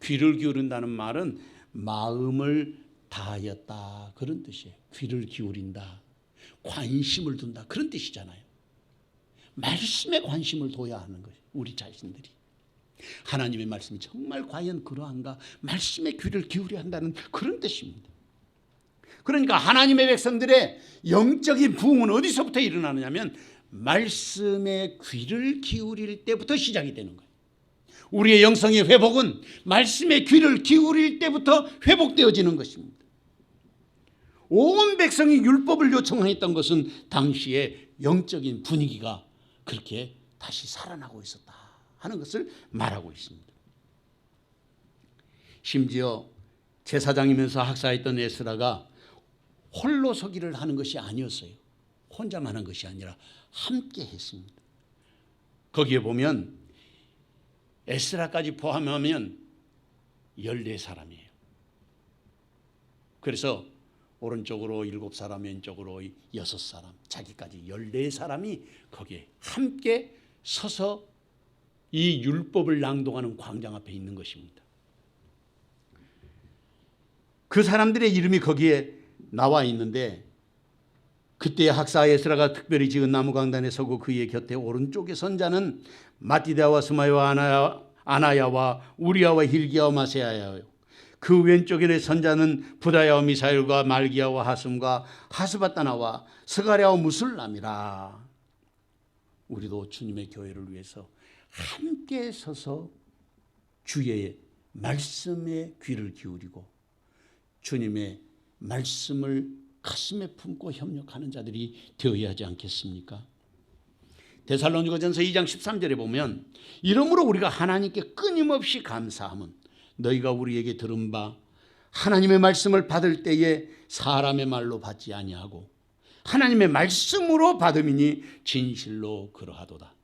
귀를 기울인다는 말은 마음을 다하였다 그런 뜻이에요. 귀를 기울인다, 관심을 둔다 그런 뜻이잖아요. 말씀에 관심을 둬야 하는 거예요. 우리 자신들이 하나님의 말씀이 정말 과연 그러한가, 말씀에 귀를 기울여야 한다는 그런 뜻입니다. 그러니까 하나님의 백성들의 영적인 부흥은 어디서부터 일어나느냐면 말씀에 귀를 기울일 때부터 시작이 되는 거예요. 우리의 영성의 회복은 말씀에 귀를 기울일 때부터 회복되어지는 것입니다. 온 백성이 율법을 요청했던 것은 당시의 영적인 분위기가 그렇게 다시 살아나고 있었다 하는 것을 말하고 있습니다. 심지어 제사장이면서 학사했던 에스라가 홀로 서기를 하는 것이 아니었어요. 혼자만 한 것이 아니라 함께 했습니다. 거기에 보면 에스라까지 포함하면 14사람이에요. 그래서 오른쪽으로 7사람, 왼쪽으로 6사람, 자기까지 14사람이 거기에 함께 서서 이 율법을 낭독하는 광장 앞에 있는 것입니다. 그 사람들의 이름이 거기에 나와 있는데, 그때 학사 에스라가 특별히 지은 나무 강단에 서고 그의 곁에 오른쪽에 선 자는 마띠다와 스마야와 아나야와 우리야와 힐기야와 마세야예요. 그 왼쪽에 선 자는 부다야와 미사일과 말기야와 하슴과 하스바따나와 스가랴와 무술람이라. 우리도 주님의 교회를 위해서 함께 서서 주의 말씀에 귀를 기울이고 주님의 말씀을 가슴에 품고 협력하는 자들이 되어야 하지 않겠습니까? 데살로니가전서 2장 13절에 보면 이러므로 우리가 하나님께 끊임없이 감사함은 너희가 우리에게 들은 바 하나님의 말씀을 받을 때에 사람의 말로 받지 아니하고 하나님의 말씀으로 받음이니 진실로 그러하도다.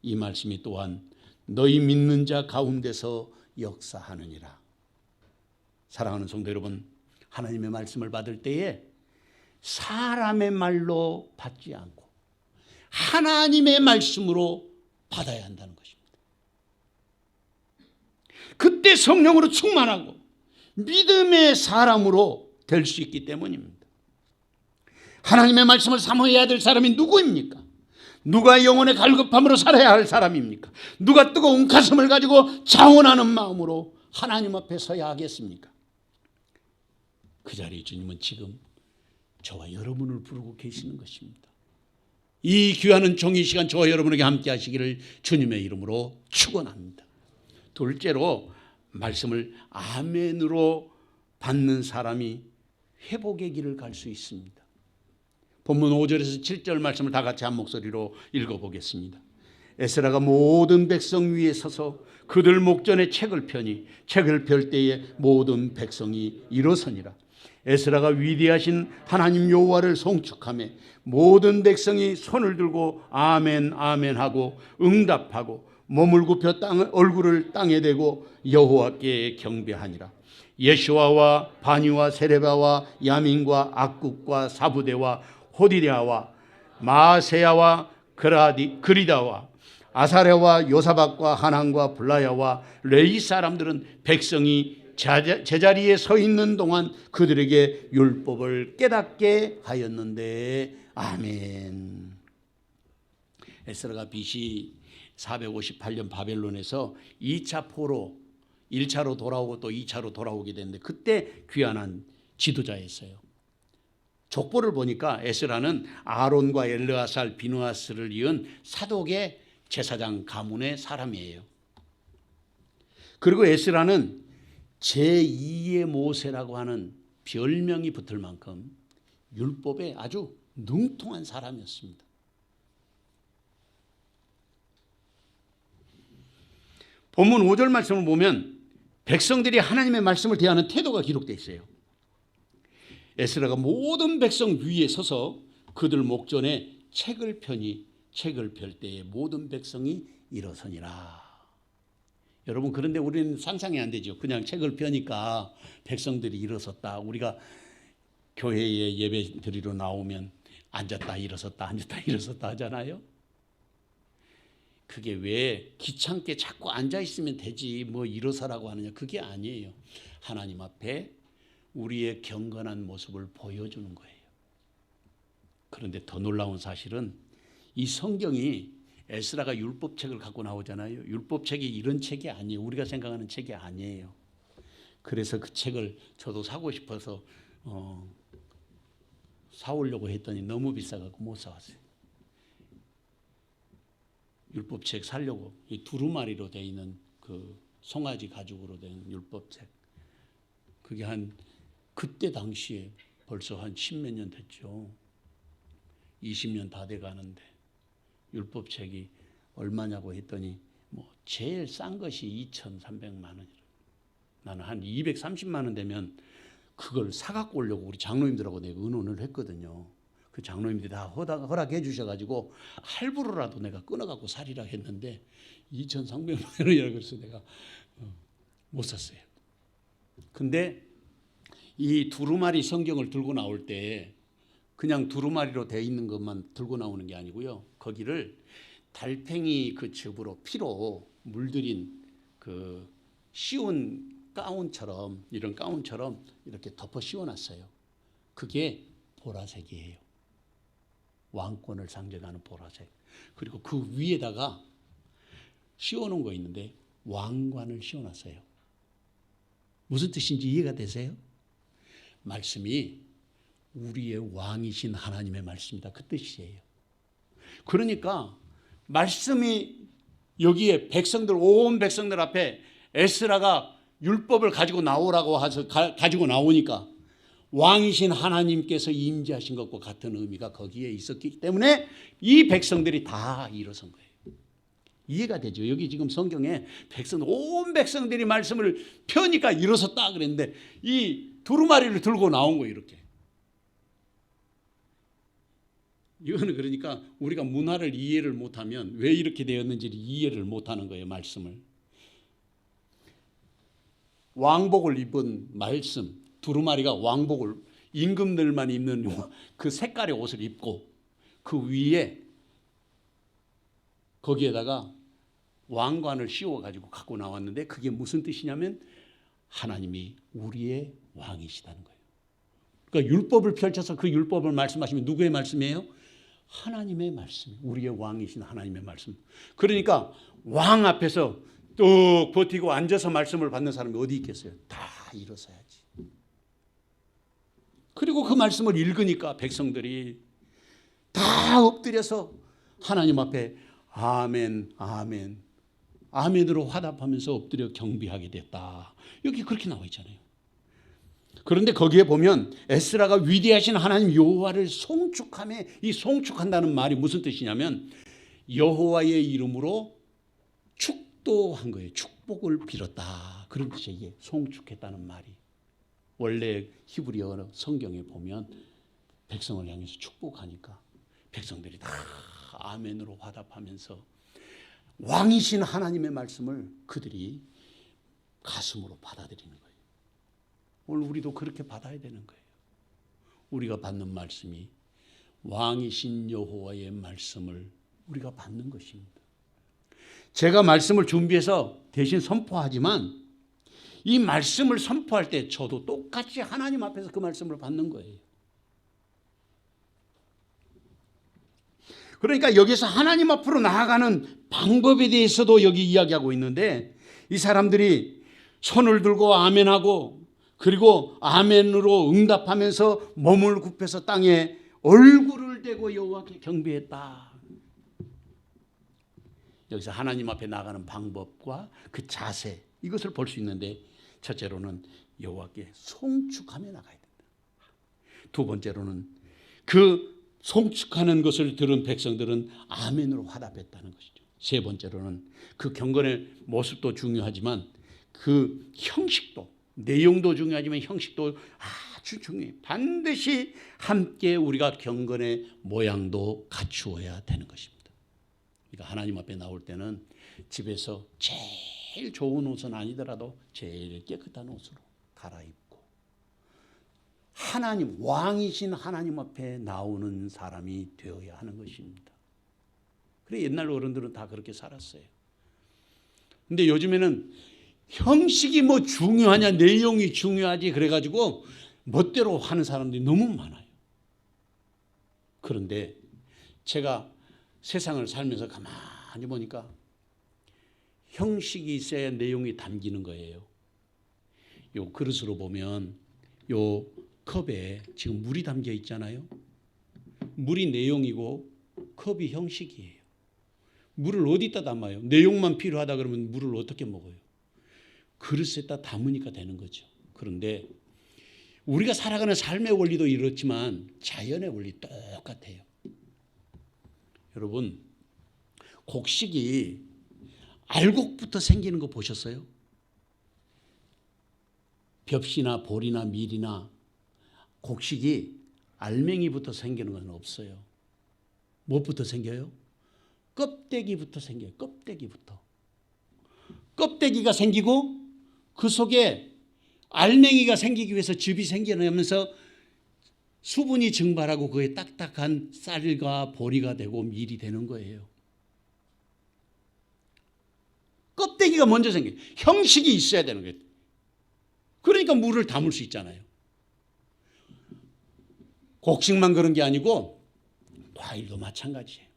이 말씀이 또한 너희 믿는 자 가운데서 역사하느니라. 사랑하는 성도 여러분, 하나님의 말씀을 받을 때에 사람의 말로 받지 않고 하나님의 말씀으로 받아야 한다는 것입니다. 그때 성령으로 충만하고 믿음의 사람으로 될 수 있기 때문입니다. 하나님의 말씀을 사모해야 될 사람이 누구입니까? 누가 영혼의 갈급함으로 살아야 할 사람입니까? 누가 뜨거운 가슴을 가지고 자원하는 마음으로 하나님 앞에 서야 하겠습니까? 그 자리에 주님은 지금 저와 여러분을 부르고 계시는 것입니다. 이 귀한 종이 시간 저와 여러분에게 함께 하시기를 주님의 이름으로 축원합니다. 둘째로 말씀을 아멘으로 받는 사람이 회복의 길을 갈 수 있습니다. 본문 5절에서 7절 말씀을 다 같이 한 목소리로 읽어보겠습니다. 에스라가 모든 백성 위에 서서 그들 목전에 책을 펴니 책을 펼 때에 모든 백성이 일어서니라. 에스라가 위대하신 하나님 여호와를 송축하며 모든 백성이 손을 들고 아멘 아멘 하고 응답하고 몸을 굽혀 얼굴을 땅에 대고 여호와께 경배하니라. 예슈아와 바니와 세레바와 야민과 악국과 사부대와 호디랴와 마세야와 그리다와 아사랴와 요사박과 하난과 블라야와 레이 사람들은 백성이 제자리에 서 있는 동안 그들에게 율법을 깨닫게 하였는데 아멘. 에스라가 BC 458년 바벨론에서 2차 포로 1차로 돌아오고 또 2차로 돌아오게 됐는데 그때 귀환한 지도자였어요. 족보를 보니까 에스라는 아론과 엘르아살, 비느하스를 이은 사독의 제사장 가문의 사람이에요. 그리고 에스라는 제2의 모세라고 하는 별명이 붙을 만큼 율법에 아주 능통한 사람이었습니다. 본문 5절 말씀을 보면 백성들이 하나님의 말씀을 대하는 태도가 기록되어 있어요. 에스라가 모든 백성 위에 서서 그들 목전에 책을 펴니 책을 펼 때에 모든 백성이 일어서니라. 여러분, 그런데 우리는 상상이 안 되죠. 그냥 책을 펴니까 백성들이 일어섰다. 우리가 교회에 예배 드리러 나오면 앉았다 일어섰다 앉았다 일어섰다 하잖아요. 그게 왜 귀찮게 자꾸 앉아있으면 되지 뭐 일어서라고 하느냐. 그게 아니에요. 하나님 앞에 우리의 경건한 모습을 보여주는 거예요. 그런데 더 놀라운 사실은 이 성경이 에스라가 율법책을 갖고 나오잖아요. 율법책이 이런 책이 아니에요. 우리가 생각하는 책이 아니에요. 그래서 그 책을 저도 사고 싶어서 사오려고 했더니 너무 비싸갖고 못 사왔어요. 율법책 사려고 이 두루마리로 되어 있는 그 송아지 가죽으로 된 율법책. 그게 한 그때 당시에 벌써 한 10몇 년 됐죠. 20년 다 돼가는데 율법책이 얼마냐고 했더니 뭐 제일 싼 것이 2,300만 원이라. 나는 한 230만 원 되면 그걸 사갖고 오려고 우리 장로님들하고 내가 의논을 했거든요. 그 장로님들이 다 허락해 주셔가지고 할부로라도 내가 끊어갖고 살이라 했는데 2,300만 원이라 그래서 내가 못 샀어요. 근데 이 두루마리 성경을 들고 나올 때 그냥 두루마리로 돼 있는 것만 들고 나오는 게 아니고요. 거기를 달팽이 그 즙으로 피로 물들인 그 씌운 가운처럼 이런 가운처럼 이렇게 덮어 씌워놨어요. 그게 보라색이에요. 왕권을 상징하는 보라색. 그리고 그 위에다가 씌워놓은 거 있는데 왕관을 씌워놨어요. 무슨 뜻인지 이해가 되세요? 말씀이 우리의 왕이신 하나님의 말씀이다. 그 뜻이에요. 그러니까 말씀이 여기에 백성들 온 백성들 앞에 에스라가 율법을 가지고 나오라고 해서 가지고 나오니까 왕이신 하나님께서 임재하신 것과 같은 의미가 거기에 있었기 때문에 이 백성들이 다 일어선 거예요. 이해가 되죠? 여기 지금 성경에 온 백성들이 말씀을 펴니까 일어섰다 그랬는데 이 두루마리를 들고 나온 거예요. 이렇게. 이거는 그러니까 우리가 문화를 이해를 못하면 왜 이렇게 되었는지를 이해를 못하는 거예요. 말씀을. 왕복을 입은 말씀, 두루마리가 왕복을 임금들만 입는 그 색깔의 옷을 입고 그 위에 거기에다가 왕관을 씌워가지고 갖고 나왔는데 그게 무슨 뜻이냐면 하나님이 우리의 왕이시다는 거예요. 그러니까 율법을 펼쳐서 그 율법을 말씀하시면 누구의 말씀이에요? 하나님의 말씀. 우리의 왕이신 하나님의 말씀. 그러니까 왕 앞에서 뚝 버티고 앉아서 말씀을 받는 사람이 어디 있겠어요? 다 일어서야지. 그리고 그 말씀을 읽으니까 백성들이 다 엎드려서 하나님 앞에 아멘, 아멘, 아멘으로 화답하면서 엎드려 경배하게 됐다. 여기 그렇게 나와 있잖아요. 그런데 거기에 보면 에스라가 위대하신 하나님 여호와를 송축하며, 이 송축한다는 말이 무슨 뜻이냐면 여호와의 이름으로 축도한 거예요. 축복을 빌었다. 그런 뜻이에요. 이게 송축했다는 말이. 원래 히브리어 성경에 보면 백성을 향해서 축복하니까 백성들이 다 아멘으로 화답하면서 왕이신 하나님의 말씀을 그들이 가슴으로 받아들이는 거예요. 오늘 우리도 그렇게 받아야 되는 거예요. 우리가 받는 말씀이 왕이신 여호와의 말씀을 우리가 받는 것입니다. 제가 말씀을 준비해서 대신 선포하지만 이 말씀을 선포할 때 저도 똑같이 하나님 앞에서 그 말씀을 받는 거예요. 그러니까 여기서 하나님 앞으로 나아가는 방법에 대해서도 여기 이야기하고 있는데 이 사람들이 손을 들고 아멘하고 그리고 아멘으로 응답하면서 몸을 굽혀서 땅에 얼굴을 대고 여호와께 경배했다. 여기서 하나님 앞에 나가는 방법과 그 자세 이것을 볼 수 있는데 첫째로는 여호와께 송축하며 나가야 된다. 두 번째로는 그 송축하는 것을 들은 백성들은 아멘으로 화답했다는 것이죠. 세 번째로는 그 경건의 모습도 중요하지만 그 형식도 내용도 중요하지만 형식도 아주 중요해요. 반드시 함께 우리가 경건의 모양도 갖추어야 되는 것입니다. 그러니까 하나님 앞에 나올 때는 집에서 제일 좋은 옷은 아니더라도 제일 깨끗한 옷으로 갈아입고 하나님 왕이신 하나님 앞에 나오는 사람이 되어야 하는 것입니다. 그래 옛날 어른들은 다 그렇게 살았어요. 근데 요즘에는 형식이 뭐 중요하냐 내용이 중요하지 그래가지고 멋대로 하는 사람들이 너무 많아요. 그런데 제가 세상을 살면서 가만히 보니까 형식이 있어야 내용이 담기는 거예요. 요 그릇으로 보면 요 컵에 지금 물이 담겨 있잖아요. 물이 내용이고 컵이 형식이에요. 물을 어디다 담아요? 내용만 필요하다 그러면 물을 어떻게 먹어요? 그릇에다 담으니까 되는 거죠. 그런데 우리가 살아가는 삶의 원리도 이렇지만 자연의 원리 똑같아요. 여러분, 곡식이 알곡부터 생기는 거 보셨어요? 벽시나 보리나 밀이나 곡식이 알맹이부터 생기는 건 없어요. 무엇부터 생겨요? 껍데기부터 생겨요. 껍데기부터. 껍데기가 생기고 그 속에 알맹이가 생기기 위해서 즙이 생겨나면서 수분이 증발하고 그게 딱딱한 쌀과 보리가 되고 밀이 되는 거예요. 껍데기가 먼저 생겨요. 형식이 있어야 되는 거예요. 그러니까 물을 담을 수 있잖아요. 곡식만 그런 게 아니고 과일도 마찬가지예요.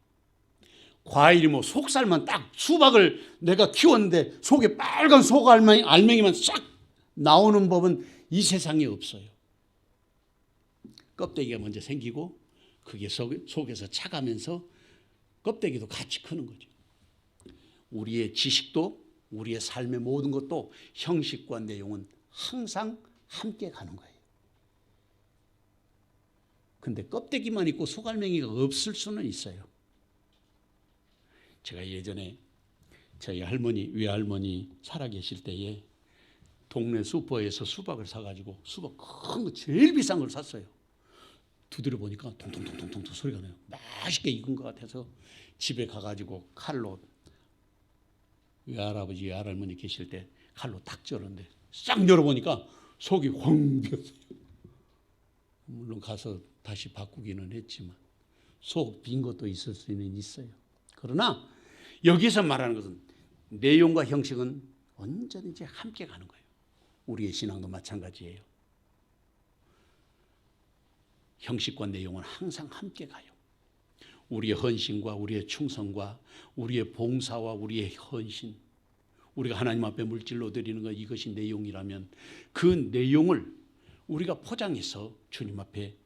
과일이 뭐 속살만 딱 수박을 내가 키웠는데 속에 빨간 속 알맹이만 싹 나오는 법은 이 세상에 없어요. 껍데기가 먼저 생기고 그게 속에서 차가면서 껍데기도 같이 크는 거죠. 우리의 지식도 우리의 삶의 모든 것도 형식과 내용은 항상 함께 가는 거예요. 근데 껍데기만 있고 속알맹이가 없을 수는 있어요. 제가 예전에 저희 할머니, 외할머니 살아계실 때에 동네 슈퍼에서 수박을 사가지고 수박 큰 거 제일 비싼 걸 샀어요. 두드려 보니까 통통통통통 소리가 나요. 맛있게 익은 것 같아서 집에 가가지고 칼로 외할아버지, 외할머니 계실 때 칼로 딱 썰었는데 싹 열어보니까 속이 황 비었어요. 물론 가서 다시 바꾸기는 했지만 속 빈 것도 있을 수는 있어요. 그러나 여기서 말하는 것은 내용과 형식은 언제든지 함께 가는 거예요. 우리의 신앙도 마찬가지예요. 형식과 내용은 항상 함께 가요. 우리의 헌신과 우리의 충성과 우리의 봉사와 우리의 헌신, 우리가 하나님 앞에 물질로 드리는 것, 이것이 내용이라면 그 내용을 우리가 포장해서 주님 앞에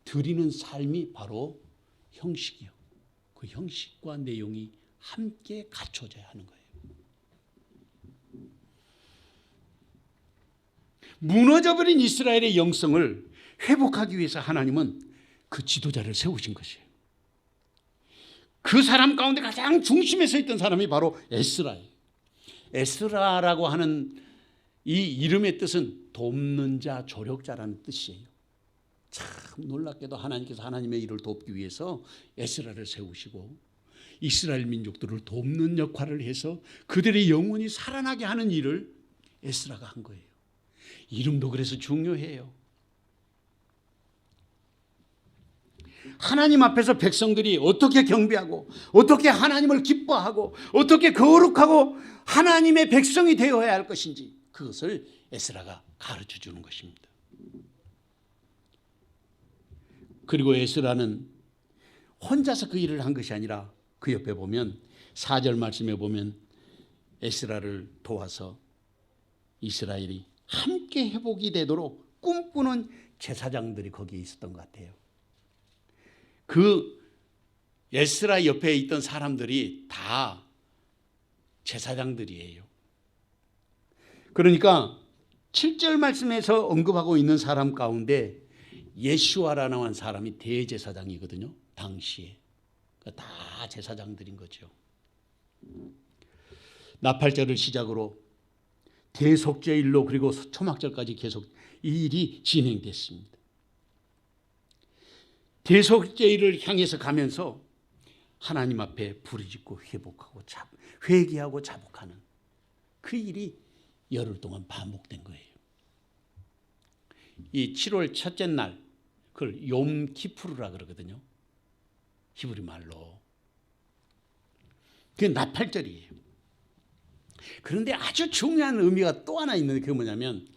드리는 삶이 바로 형식이요. 그 형식과 내용이 함께 갖춰져야 하는 거예요. 무너져버린 이스라엘의 영성을 회복하기 위해서 하나님은 그 지도자를 세우신 것이에요. 그 사람 가운데 가장 중심에 서 있던 사람이 바로 에스라예요. 에스라라고 하는 이 이름의 뜻은 돕는 자, 조력자라는 뜻이에요. 참 놀랍게도 하나님께서 하나님의 일을 돕기 위해서 에스라를 세우시고 이스라엘 민족들을 돕는 역할을 해서 그들의 영혼이 살아나게 하는 일을 에스라가 한 거예요. 이름도 그래서 중요해요. 하나님 앞에서 백성들이 어떻게 경배하고 어떻게 하나님을 기뻐하고 어떻게 거룩하고 하나님의 백성이 되어야 할 것인지 그것을 에스라가 가르쳐 주는 것입니다. 그리고 에스라는 혼자서 그 일을 한 것이 아니라 그 옆에 보면 4절 말씀에 보면 에스라를 도와서 이스라엘이 함께 회복이 되도록 꿈꾸는 제사장들이 거기에 있었던 것 같아요. 그 에스라 옆에 있던 사람들이 다 제사장들이에요. 그러니까 7절 말씀에서 언급하고 있는 사람 가운데 예슈아라는 한 사람이 대제사장이거든요. 당시에. 다 제사장들인 거죠. 나팔절을 시작으로 대속죄일로 그리고 초막절까지 계속 이 일이 진행됐습니다. 대속죄일을 향해서 가면서 하나님 앞에 부르짖고 회복하고 회개하고 자복하는 그 일이 열흘 동안 반복된 거예요. 이 7월 첫째 날 그걸 욤 키푸르라 그러거든요. 히브리 말로. 그게 나팔절이에요. 그런데 아주 중요한 의미가 또 하나 있는데 그게 뭐냐면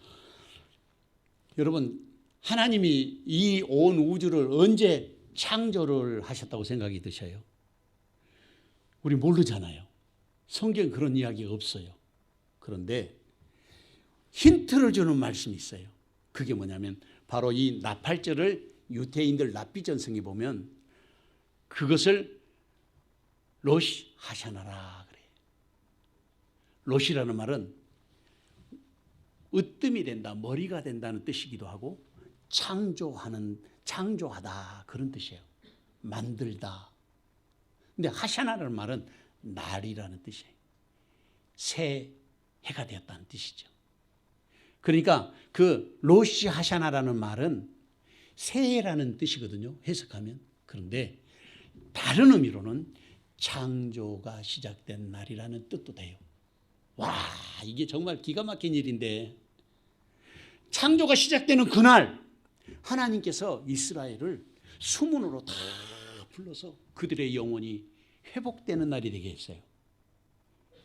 여러분 하나님이 이 온 우주를 언제 창조를 하셨다고 생각이 드셔요? 우리 모르잖아요. 성경에 그런 이야기가 없어요. 그런데 힌트를 주는 말씀이 있어요. 그게 뭐냐면 바로 이 나팔절을 유대인들 납비전승에 보면 그것을 로시 하샤나라 그래요. 로시라는 말은 으뜸이 된다, 머리가 된다는 뜻이기도 하고 창조하다 그런 뜻이에요. 만들다. 근데 하샤나라는 말은 날이라는 뜻이에요. 새 해가 되었다는 뜻이죠. 그러니까 그 로시 하샤나라는 말은 새해라는 뜻이거든요. 해석하면. 그런데 다른 의미로는 창조가 시작된 날이라는 뜻도 돼요. 와, 이게 정말 기가 막힌 일인데, 창조가 시작되는 그날 하나님께서 이스라엘을 수문으로 다 불러서 그들의 영혼이 회복되는 날이 되게 했어요.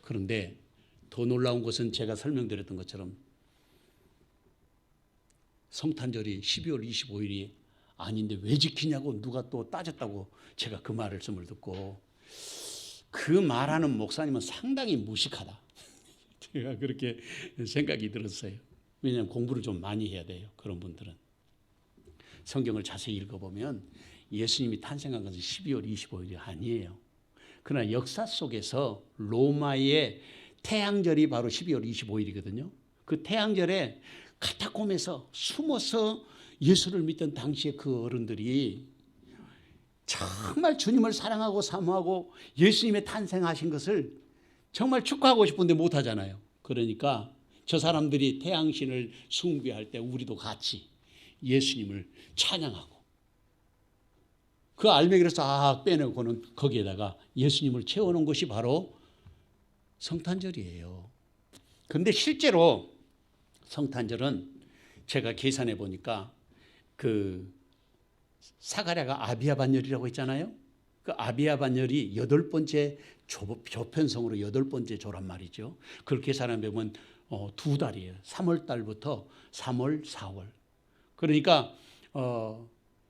그런데 더 놀라운 것은 제가 설명드렸던 것처럼 성탄절이 12월 25일이 아닌데 왜 지키냐고 누가 또 따졌다고 제가 그 말씀을 듣고, 그 말하는 목사님은 상당히 무식하다. 제가 그렇게 생각이 들었어요. 왜냐하면 공부를 좀 많이 해야 돼요. 그런 분들은. 성경을 자세히 읽어보면 예수님이 탄생한 것은 12월 25일이 아니에요. 그러나 역사 속에서 로마의 태양절이 바로 12월 25일이거든요. 그 태양절에 카타콤에서 숨어서 예수를 믿던 당시에 그 어른들이 정말 주님을 사랑하고 사모하고 예수님의 탄생하신 것을 정말 축하하고 싶은데 못하잖아요. 그러니까 저 사람들이 태양신을 숭배할 때 우리도 같이 예수님을 찬양하고 그 알맹이를 싹 빼내고는 거기에다가 예수님을 채워놓은 것이 바로 성탄절이에요. 그런데 실제로 성탄절은 제가 계산해 보니까 그 사가랴가 아비야 반열이라고 했잖아요. 그 아비야 반열이 8번째 조편성으로 8번째 조란 말이죠. 그렇게 계산해 보면 2달이에요. 3월 달부터 3월, 4월. 그러니까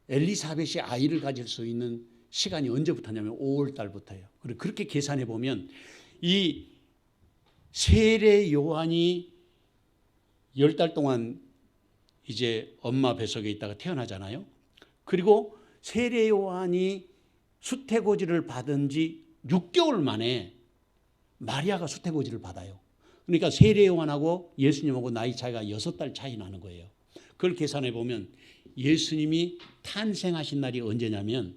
엘리사벳이 아이를 가질 수 있는 시간이 언제부터냐면 5월 달부터예요. 그리고 그렇게 계산해 보면 이 세례 요한이 10달 동안 이제 엄마 뱃속에 있다가 태어나잖아요. 그리고 세례 요한이 수태고지를 받은 지 6개월 만에 마리아가 수태고지를 받아요. 그러니까 세례 요한하고 예수님하고 나이 차이가 6달 차이 나는 거예요. 그걸 계산해 보면 예수님이 탄생하신 날이 언제냐면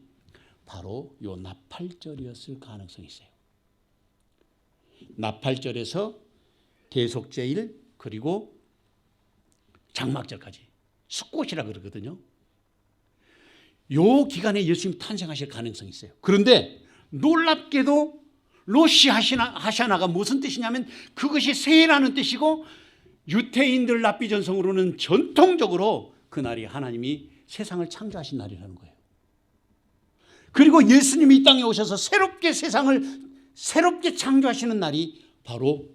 바로 요 나팔절이었을 가능성이 있어요. 나팔절에서 대속제일 그리고 장막절까지 숙곳이라 그러거든요. 요 기간에 예수님 탄생하실 가능성이 있어요. 그런데 놀랍게도 로시 하샤나가 무슨 뜻이냐면 그것이 새해라는 뜻이고, 유태인들 납비전성으로는 전통적으로 그날이 하나님이 세상을 창조하신 날이라는 거예요. 그리고 예수님이 이 땅에 오셔서 새롭게 세상을 새롭게 창조하시는 날이 바로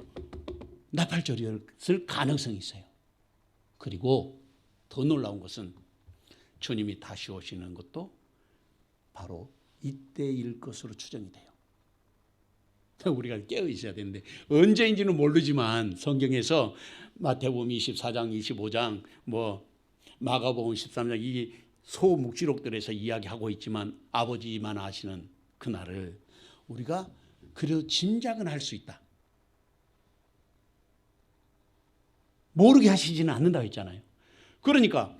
나팔절이었을 가능성이 있어요. 그리고 더 놀라운 것은 주님이 다시 오시는 것도 바로 이때일 것으로 추정이 돼요. 우리가 깨어 있어야 되는데 언제인지는 모르지만 성경에서 마태복음 24장, 25장, 마가복음 13장 이 소묵시록들에서 이야기하고 있지만 아버지만 아시는 그날을 우리가 그래도 짐작은 할 수 있다. 모르게 하시지는 않는다고 했잖아요. 그러니까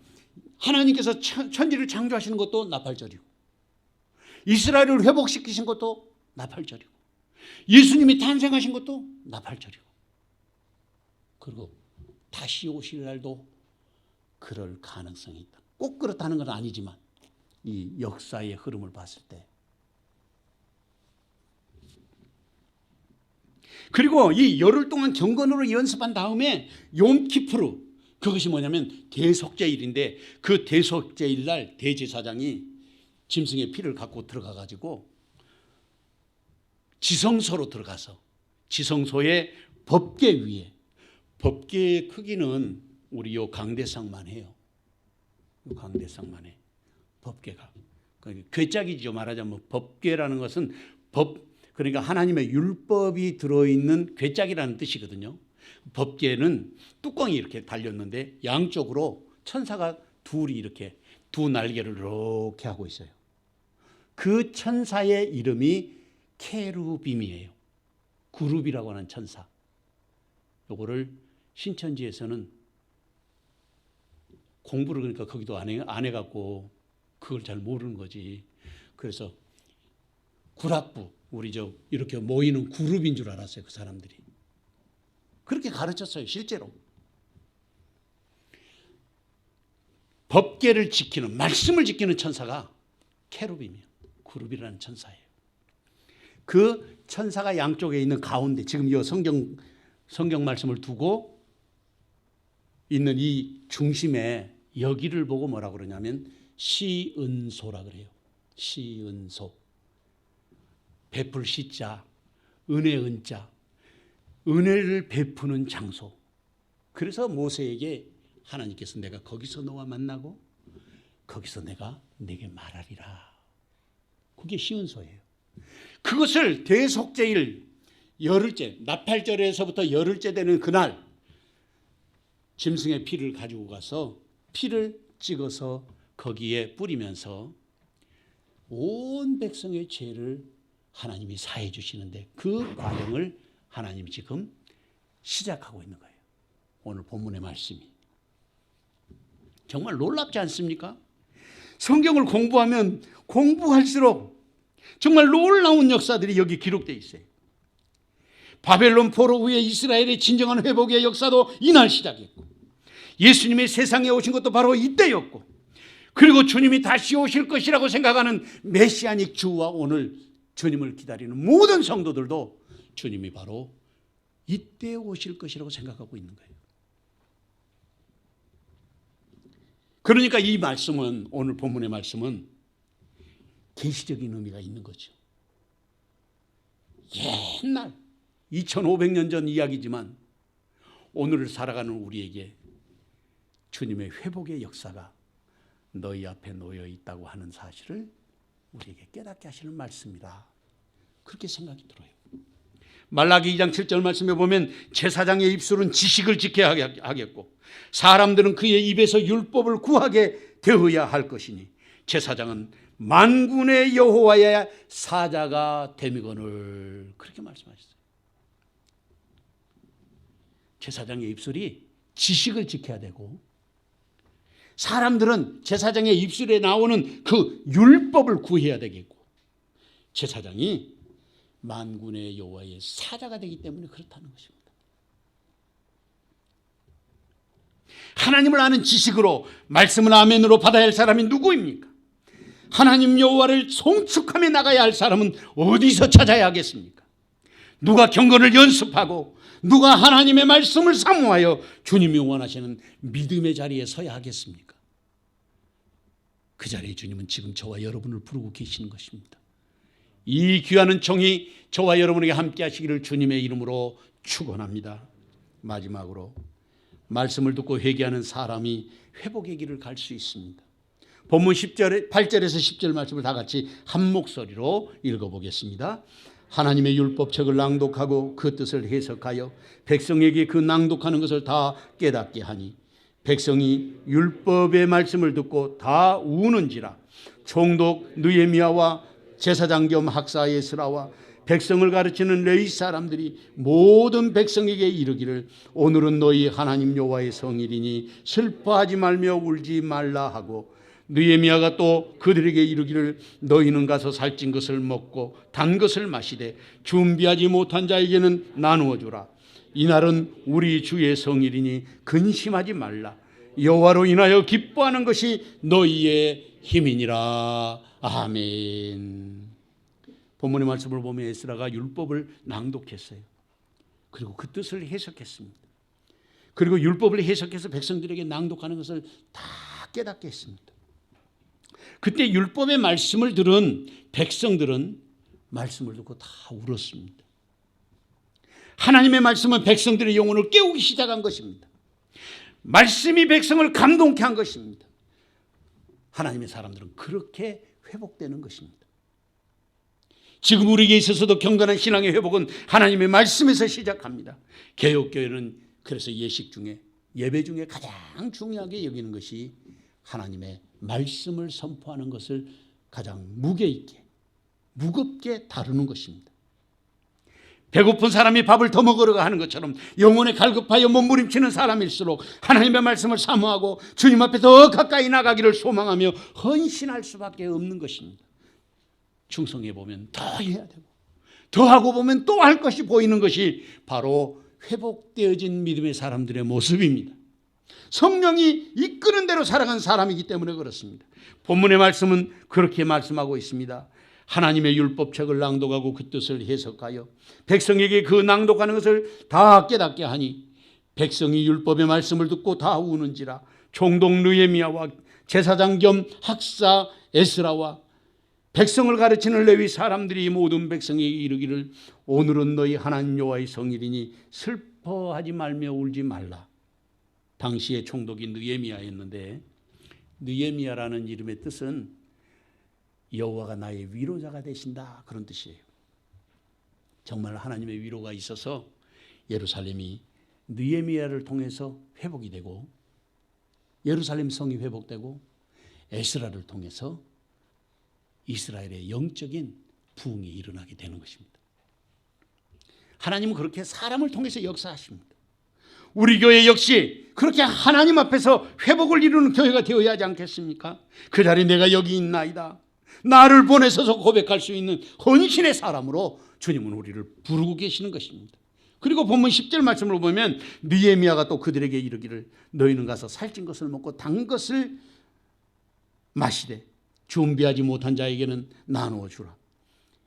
하나님께서 천지를 창조하시는 것도 나팔절이고, 이스라엘을 회복시키신 것도 나팔절이고, 예수님이 탄생하신 것도 나팔절이고, 그리고 다시 오실 날도 그럴 가능성이 있다. 꼭 그렇다는 건 아니지만 이 역사의 흐름을 봤을 때. 그리고 이 열흘 동안 경건으로 연습한 다음에 욤키푸르, 그것이 뭐냐면 대속제일인데, 그 대속제일 날 대제사장이 짐승의 피를 갖고 들어가 가지고 지성소로 들어가서 지성소의 법궤 위에, 법궤의 크기는 우리 요 강대상만 해요. 요 강대상만 해. 법궤가. 괴짝이죠. 말하자면 법궤라는 것은 그러니까 하나님의 율법이 들어있는 괴짝이라는 뜻이거든요. 법궤는 뚜껑이 이렇게 달렸는데 양쪽으로 천사가 둘이 이렇게 두 날개를 이렇게 하고 있어요. 그 천사의 이름이 케루빔이에요. 그룹이라고 하는 천사. 요거를 신천지에서는 공부를 그러니까 거기도 안 해갖고 그걸 잘 모르는 거지. 그래서 구락부 우리 이렇게 모이는 그룹인 줄 알았어요. 그 사람들이 그렇게 가르쳤어요. 실제로 법계를 지키는 말씀을 지키는 천사가 케루빔이에요. 그룹이라는 천사예요. 그 천사가 양쪽에 있는 가운데 지금 이 성경 말씀을 두고 있는 이 중심에 여기를 보고 뭐라 그러냐면 시은소라 그래요. 시은소. 베풀 시자, 은혜 은자, 은혜를 베푸는 장소. 그래서 모세에게 하나님께서 내가 거기서 너와 만나고 거기서 내가 네게 말하리라. 그게 시은소예요. 그것을 대속제일 열흘째, 나팔절에서부터 열흘째 되는 그날 짐승의 피를 가지고 가서 피를 찍어서 거기에 뿌리면서 온 백성의 죄를 하나님이 사해 주시는데 그 과정을 하나님이 지금 시작하고 있는 거예요. 오늘 본문의 말씀이. 정말 놀랍지 않습니까? 성경을 공부하면 공부할수록 정말 놀라운 역사들이 여기 기록되어 있어요. 바벨론 포로 후에 이스라엘의 진정한 회복의 역사도 이날 시작했고 예수님의 세상에 오신 것도 바로 이때였고 그리고 주님이 다시 오실 것이라고 생각하는 메시아닉 주와 오늘 주님을 기다리는 모든 성도들도 주님이 바로 이때 오실 것이라고 생각하고 있는 거예요. 그러니까 이 말씀은 오늘 본문의 말씀은 계시적인 의미가 있는 거죠. 옛날 2500년 전 이야기지만 오늘을 살아가는 우리에게 주님의 회복의 역사가 너희 앞에 놓여 있다고 하는 사실을 우리에게 깨닫게 하시는 말씀이다. 그렇게 생각이 들어요. 말라기 2장 7절 말씀에 보면 제사장의 입술은 지식을 지켜야 하겠고 사람들은 그의 입에서 율법을 구하게 되어야 할 것이니 제사장은 만군의 여호와의 사자가 됨이거늘. 그렇게 말씀하셨어요. 제사장의 입술이 지식을 지켜야 되고 사람들은 제사장의 입술에 나오는 그 율법을 구해야 되겠고 제사장이 만군의 여호와의 사자가 되기 때문에 그렇다는 것입니다. 하나님을 아는 지식으로 말씀을 아멘으로 받아야 할 사람이 누구입니까? 하나님 여호와를 송축하며 나가야 할 사람은 어디서 찾아야 하겠습니까? 누가 경건을 연습하고 누가 하나님의 말씀을 사모하여 주님이 원하시는 믿음의 자리에 서야 하겠습니까? 그 자리에 주님은 지금 저와 여러분을 부르고 계시는 것입니다. 이 귀한 은총이 저와 여러분에게 함께 하시기를 주님의 이름으로 축원합니다. 마지막으로 말씀을 듣고 회개하는 사람이 회복의 길을 갈 수 있습니다. 본문 8절에서 10절 말씀을 다 같이 한 목소리로 읽어보겠습니다. 하나님의 율법책을 낭독하고 그 뜻을 해석하여 백성에게 그 낭독하는 것을 다 깨닫게 하니 백성이 율법의 말씀을 듣고 다 우는지라. 총독 느헤미야와 제사장 겸 학사 에스라와 백성을 가르치는 레위 사람들이 모든 백성에게 이르기를 오늘은 너희 하나님 여호와의 성일이니 슬퍼하지 말며 울지 말라 하고 느헤미야가 또 그들에게 이르기를 너희는 가서 살찐 것을 먹고 단 것을 마시되 준비하지 못한 자에게는 나누어 주라. 이날은 우리 주의 성일이니 근심하지 말라. 여호와로 인하여 기뻐하는 것이 너희의 힘이니라. 아멘. 본문의 말씀을 보면 에스라가 율법을 낭독했어요. 그리고 그 뜻을 해석했습니다. 그리고 율법을 해석해서 백성들에게 낭독하는 것을 다 깨닫게 했습니다. 그때 율법의 말씀을 들은 백성들은 말씀을 듣고 다 울었습니다. 하나님의 말씀은 백성들의 영혼을 깨우기 시작한 것입니다. 말씀이 백성을 감동케 한 것입니다. 하나님의 사람들은 그렇게 회복되는 것입니다. 지금 우리에게 있어서도 경건한 신앙의 회복은 하나님의 말씀에서 시작합니다. 개혁교회는 그래서 예식 중에 예배 중에 가장 중요하게 여기는 것이 하나님의 말씀을 선포하는 것을 가장 무게 있게 무겁게 다루는 것입니다. 배고픈 사람이 밥을 더 먹으러 하는 것처럼 영혼에 갈급하여 몸부림치는 사람일수록 하나님의 말씀을 사모하고 주님 앞에 더 가까이 나가기를 소망하며 헌신할 수밖에 없는 것입니다. 충성해 보면 더 해야 되고 더 하고 보면 또 할 것이 보이는 것이 바로 회복되어진 믿음의 사람들의 모습입니다. 성령이 이끄는 대로 살아간 사람이기 때문에 그렇습니다. 본문의 말씀은 그렇게 말씀하고 있습니다. 하나님의 율법책을 낭독하고 그 뜻을 해석하여 백성에게 그 낭독하는 것을 다 깨닫게 하니 백성이 율법의 말씀을 듣고 다 우는지라. 총독 느헤미야와 제사장 겸 학사 에스라와 백성을 가르치는 레위 사람들이 모든 백성에게 이르기를 오늘은 너희 하나님 여호와의 성일이니 슬퍼하지 말며 울지 말라. 당시의 총독이 느헤미야였는데 느헤미야라는 이름의 뜻은 여호와가 나의 위로자가 되신다, 그런 뜻이에요. 정말 하나님의 위로가 있어서 예루살렘이 느헤미야를 통해서 회복이 되고 예루살렘 성이 회복되고 에스라를 통해서 이스라엘의 영적인 부흥이 일어나게 되는 것입니다. 하나님은 그렇게 사람을 통해서 역사하십니다. 우리 교회 역시 그렇게 하나님 앞에서 회복을 이루는 교회가 되어야 하지 않겠습니까? 그 자리에 내가 여기 있나이다, 나를 보내셔서 고백할 수 있는 헌신의 사람으로 주님은 우리를 부르고 계시는 것입니다. 그리고 본문 10절 말씀을 보면 느헤미야가 또 그들에게 이르기를 너희는 가서 살찐 것을 먹고 단 것을 마시되 준비하지 못한 자에게는 나누어 주라.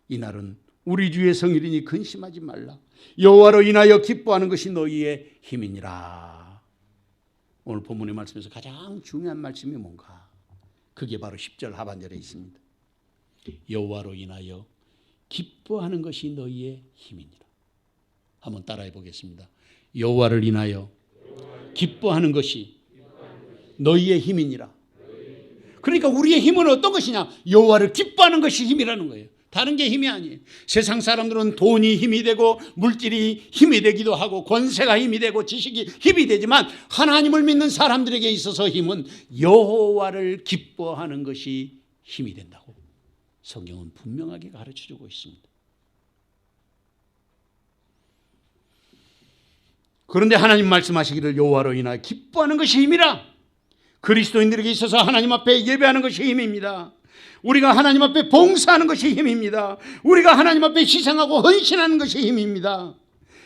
이날은 우리 주의 성일이니 근심하지 말라. 여호와로 인하여 기뻐하는 것이 너희의 힘이니라. 오늘 본문의 말씀에서 가장 중요한 말씀이 뭔가? 그게 바로 10절 하반절에 있습니다. 여호와로 인하여 기뻐하는 것이 너희의 힘이니라. 한번 따라해 보겠습니다. 여호와를 인하여 기뻐하는 것이 너희의 힘이니라. 그러니까 우리의 힘은 어떤 것이냐? 여호와를 기뻐하는 것이 힘이라는 거예요. 다른 게 힘이 아니에요. 세상 사람들은 돈이 힘이 되고 물질이 힘이 되기도 하고 권세가 힘이 되고 지식이 힘이 되지만 하나님을 믿는 사람들에게 있어서 힘은 여호와를 기뻐하는 것이 힘이 된다고 성경은 분명하게 가르쳐주고 있습니다. 그런데 하나님 말씀하시기를 여호와로 인하여 기뻐하는 것이 힘이라. 그리스도인들에게 있어서 하나님 앞에 예배하는 것이 힘입니다. 우리가 하나님 앞에 봉사하는 것이 힘입니다. 우리가 하나님 앞에 희생하고 헌신하는 것이 힘입니다.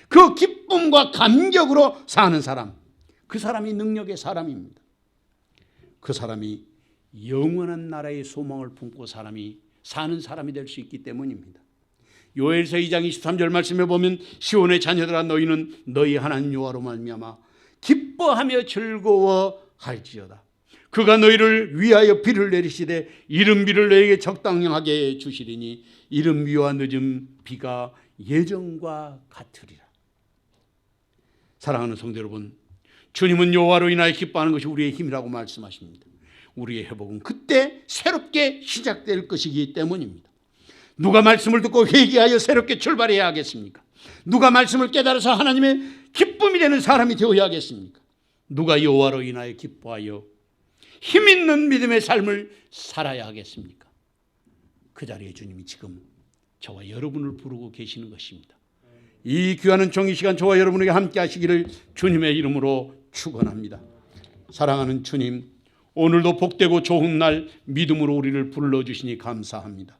그 기쁨과 감격으로 사는 사람, 그 사람이 능력의 사람입니다. 그 사람이 영원한 나라의 소망을 품고 사는 사람이 될 수 있기 때문입니다. 요엘서 2장 23절 말씀에 보면 시온의 자녀들아 너희는 너희 하나님 여호와로 말미암아 기뻐하며 즐거워할지어다. 그가 너희를 위하여 비를 내리시되 이른 비를 너희에게 적당하게 주시리니 이른 비와 늦은 비가 예정과 같으리라. 사랑하는 성도 여러분, 주님은 여호와로 인하여 기뻐하는 것이 우리의 힘이라고 말씀하십니다. 우리의 회복은 그때 새롭게 시작될 것이기 때문입니다. 누가 말씀을 듣고 회개하여 새롭게 출발해야 하겠습니까? 누가 말씀을 깨달아서 하나님의 기쁨이 되는 사람이 되어야 하겠습니까? 누가 여호와로 인하여 기뻐하여 힘있는 믿음의 삶을 살아야 하겠습니까? 그 자리에 주님이 지금 저와 여러분을 부르고 계시는 것입니다. 이 귀한 종이 시간 저와 여러분에게 함께 하시기를 주님의 이름으로 축원합니다. 사랑하는 주님, 오늘도 복되고 좋은 날 믿음으로 우리를 불러주시니 감사합니다.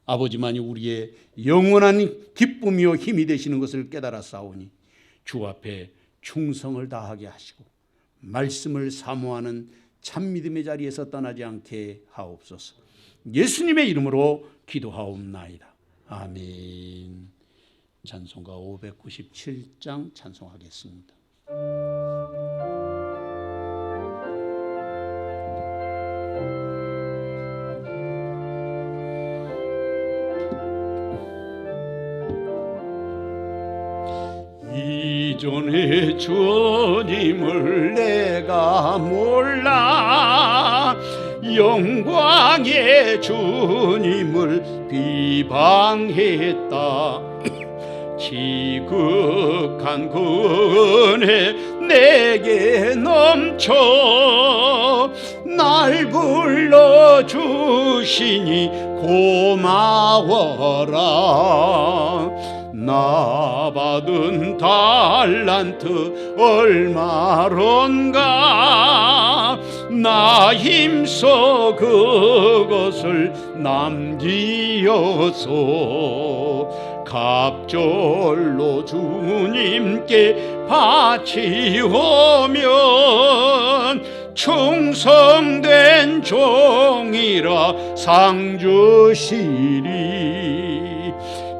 아버지만이 우리의 영원한 기쁨이요 힘이 되시는 것을 깨달았사오니 주 앞에 충성을 다하게 하시고 말씀을 사모하는 참 믿음의 자리에서 떠나지 않게 하옵소서. 예수님의 이름으로 기도하옵나이다. 아멘. 찬송가 597장 찬송하겠습니다. 이전에 주님을 내가 몰라 영광의 주님을 비방했다. 지극한 그 은혜 내게 넘쳐 날 불러주시니 고마워라. 나 받은 달란트 얼마론가 나 힘써 그것을 남기어서 갑절로 주님께 바치오면 충성된 종이라 상 주시리.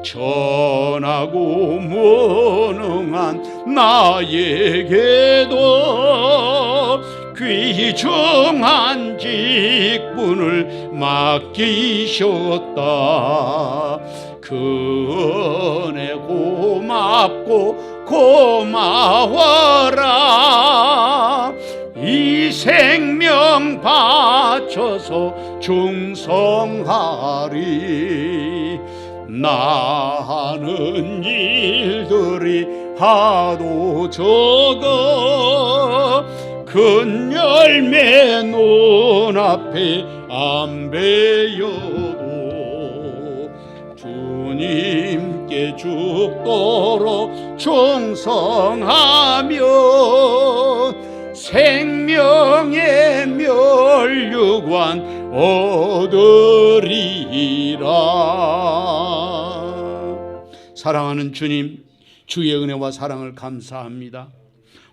전하고 무능한 나에게도 귀중한 직분을 맡기셨다. 그 은혜 고맙고 고마워라. 이 생명 바쳐서 충성하리. 나 하는 일들이 하도 적어 큰 열매 눈앞에 안 베여도 주님께 죽도록 충성하며 생명의 멸류관 얻으리라. 사랑하는 주님, 주의 은혜와 사랑을 감사합니다.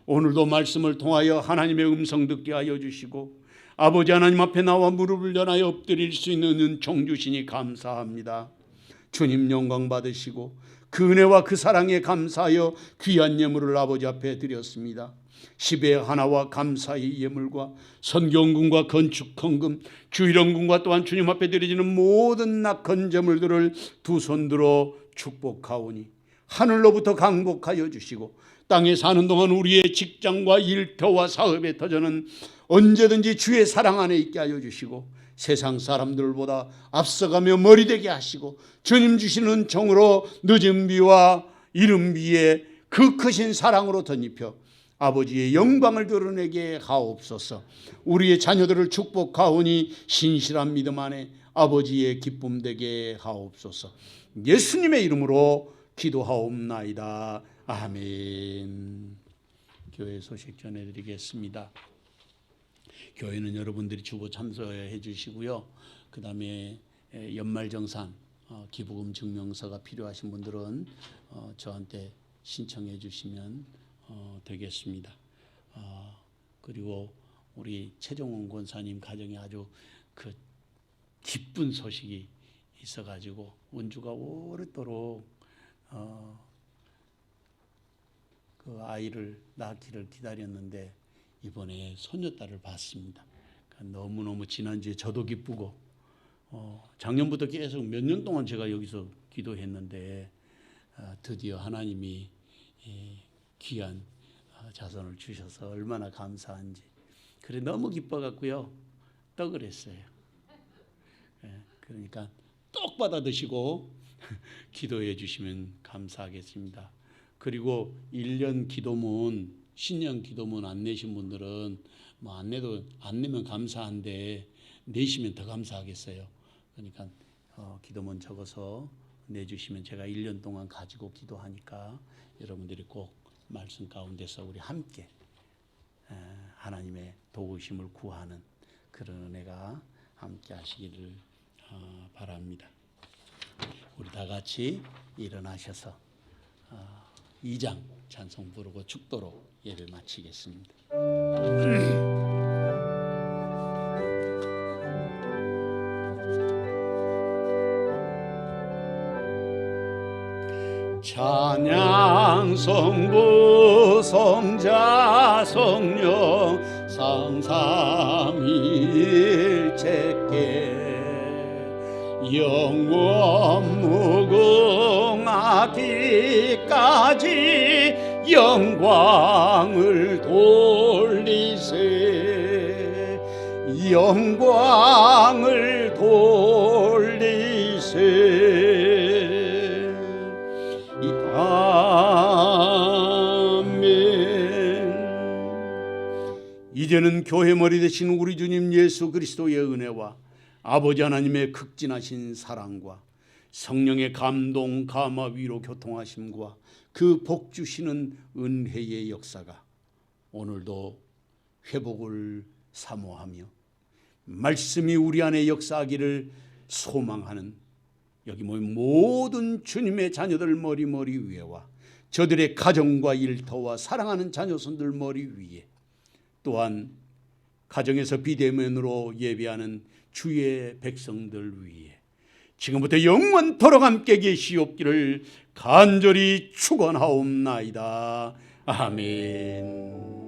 오늘도 말씀을 통하여 하나님의 음성 듣게 하여 주시고 아버지 하나님 앞에 나와 무릎을 연하여 엎드릴 수 있는 은총 주시니 감사합니다. 주님 영광 받으시고 그 은혜와 그 사랑에 감사하여 귀한 예물을 아버지 앞에 드렸습니다. 10의 하나와 감사의 예물과 선경금과 건축헌금, 주일원금과 또한 주님 앞에 드려지는 모든 낙헌 제물들을 두 손 들어 축복하오니 하늘로부터 강복하여 주시고 땅에 사는 동안 우리의 직장과 일터와 사업의 터전은 언제든지 주의 사랑 안에 있게 하여 주시고 세상 사람들보다 앞서가며 머리되게 하시고 주님 주시는 정으로 늦은 비와 이른 비에 그 크신 사랑으로 덧입혀 아버지의 영광을 드러내게 하옵소서. 우리의 자녀들을 축복하오니 신실한 믿음 안에 아버지의 기쁨 되게 하옵소서. 예수님의 이름으로 기도하옵나이다. 아멘. 교회 소식 전해드리겠습니다. 교회는 여러분들이 주보 참석해 주시고요. 그 다음에 연말정산 기부금 증명서가 필요하신 분들은 저한테 신청해 주시면 되겠습니다. 그리고 우리 최종원 권사님 가정에 아주 그 기쁜 소식이 있어가지고 원주가 오랫도록 그 아이를 낳기를 기다렸는데 이번에 손녀딸을 봤습니다. 그러니까 너무너무 지난주에 저도 기쁘고 작년부터 계속 몇 년 동안 제가 여기서 기도했는데 드디어 하나님이 귀한 자손을 주셔서 얼마나 감사한지 그래 너무 기뻐갖고요 떡을 했어요. 그러니까 떡 받아 드시고 기도해 주시면 감사하겠습니다. 그리고 1년 기도문 신년 기도문 안 내신 분들은 뭐 안 내면 감사한데 내시면 더 감사하겠어요. 그러니까 기도문 적어서 내주시면 제가 1년 동안 가지고 기도하니까 여러분들이 꼭 말씀 가운데서 우리 함께 하나님의 도우심을 구하는 그런 은혜가 함께 하시기를 바랍니다. 우리 다 같이 일어나셔서 2장 찬송 부르고 축도로 예배 마치겠습니다. 찬양 성부 성자 성령 삼삼일체께 영원 무궁하기까지 영광을 돌리세 영광을 돌리세. 아멘. 이제는 교회 머리 되신 우리 주님 예수 그리스도의 은혜와 아버지 하나님의 극진하신 사랑과 성령의 감동, 감화, 위로, 교통하심과 그 복 주시는 은혜의 역사가 오늘도 회복을 사모하며 말씀이 우리 안에 역사하기를 소망하는 여기 모인 모든 주님의 자녀들 머리 위에와 저들의 가정과 일터와 사랑하는 자녀손들 머리 위에, 또한 가정에서 비대면으로 예배하는 주의 백성들 위에 지금부터 영원토록 함께 계시옵기를 간절히 축원하옵나이다. 아멘.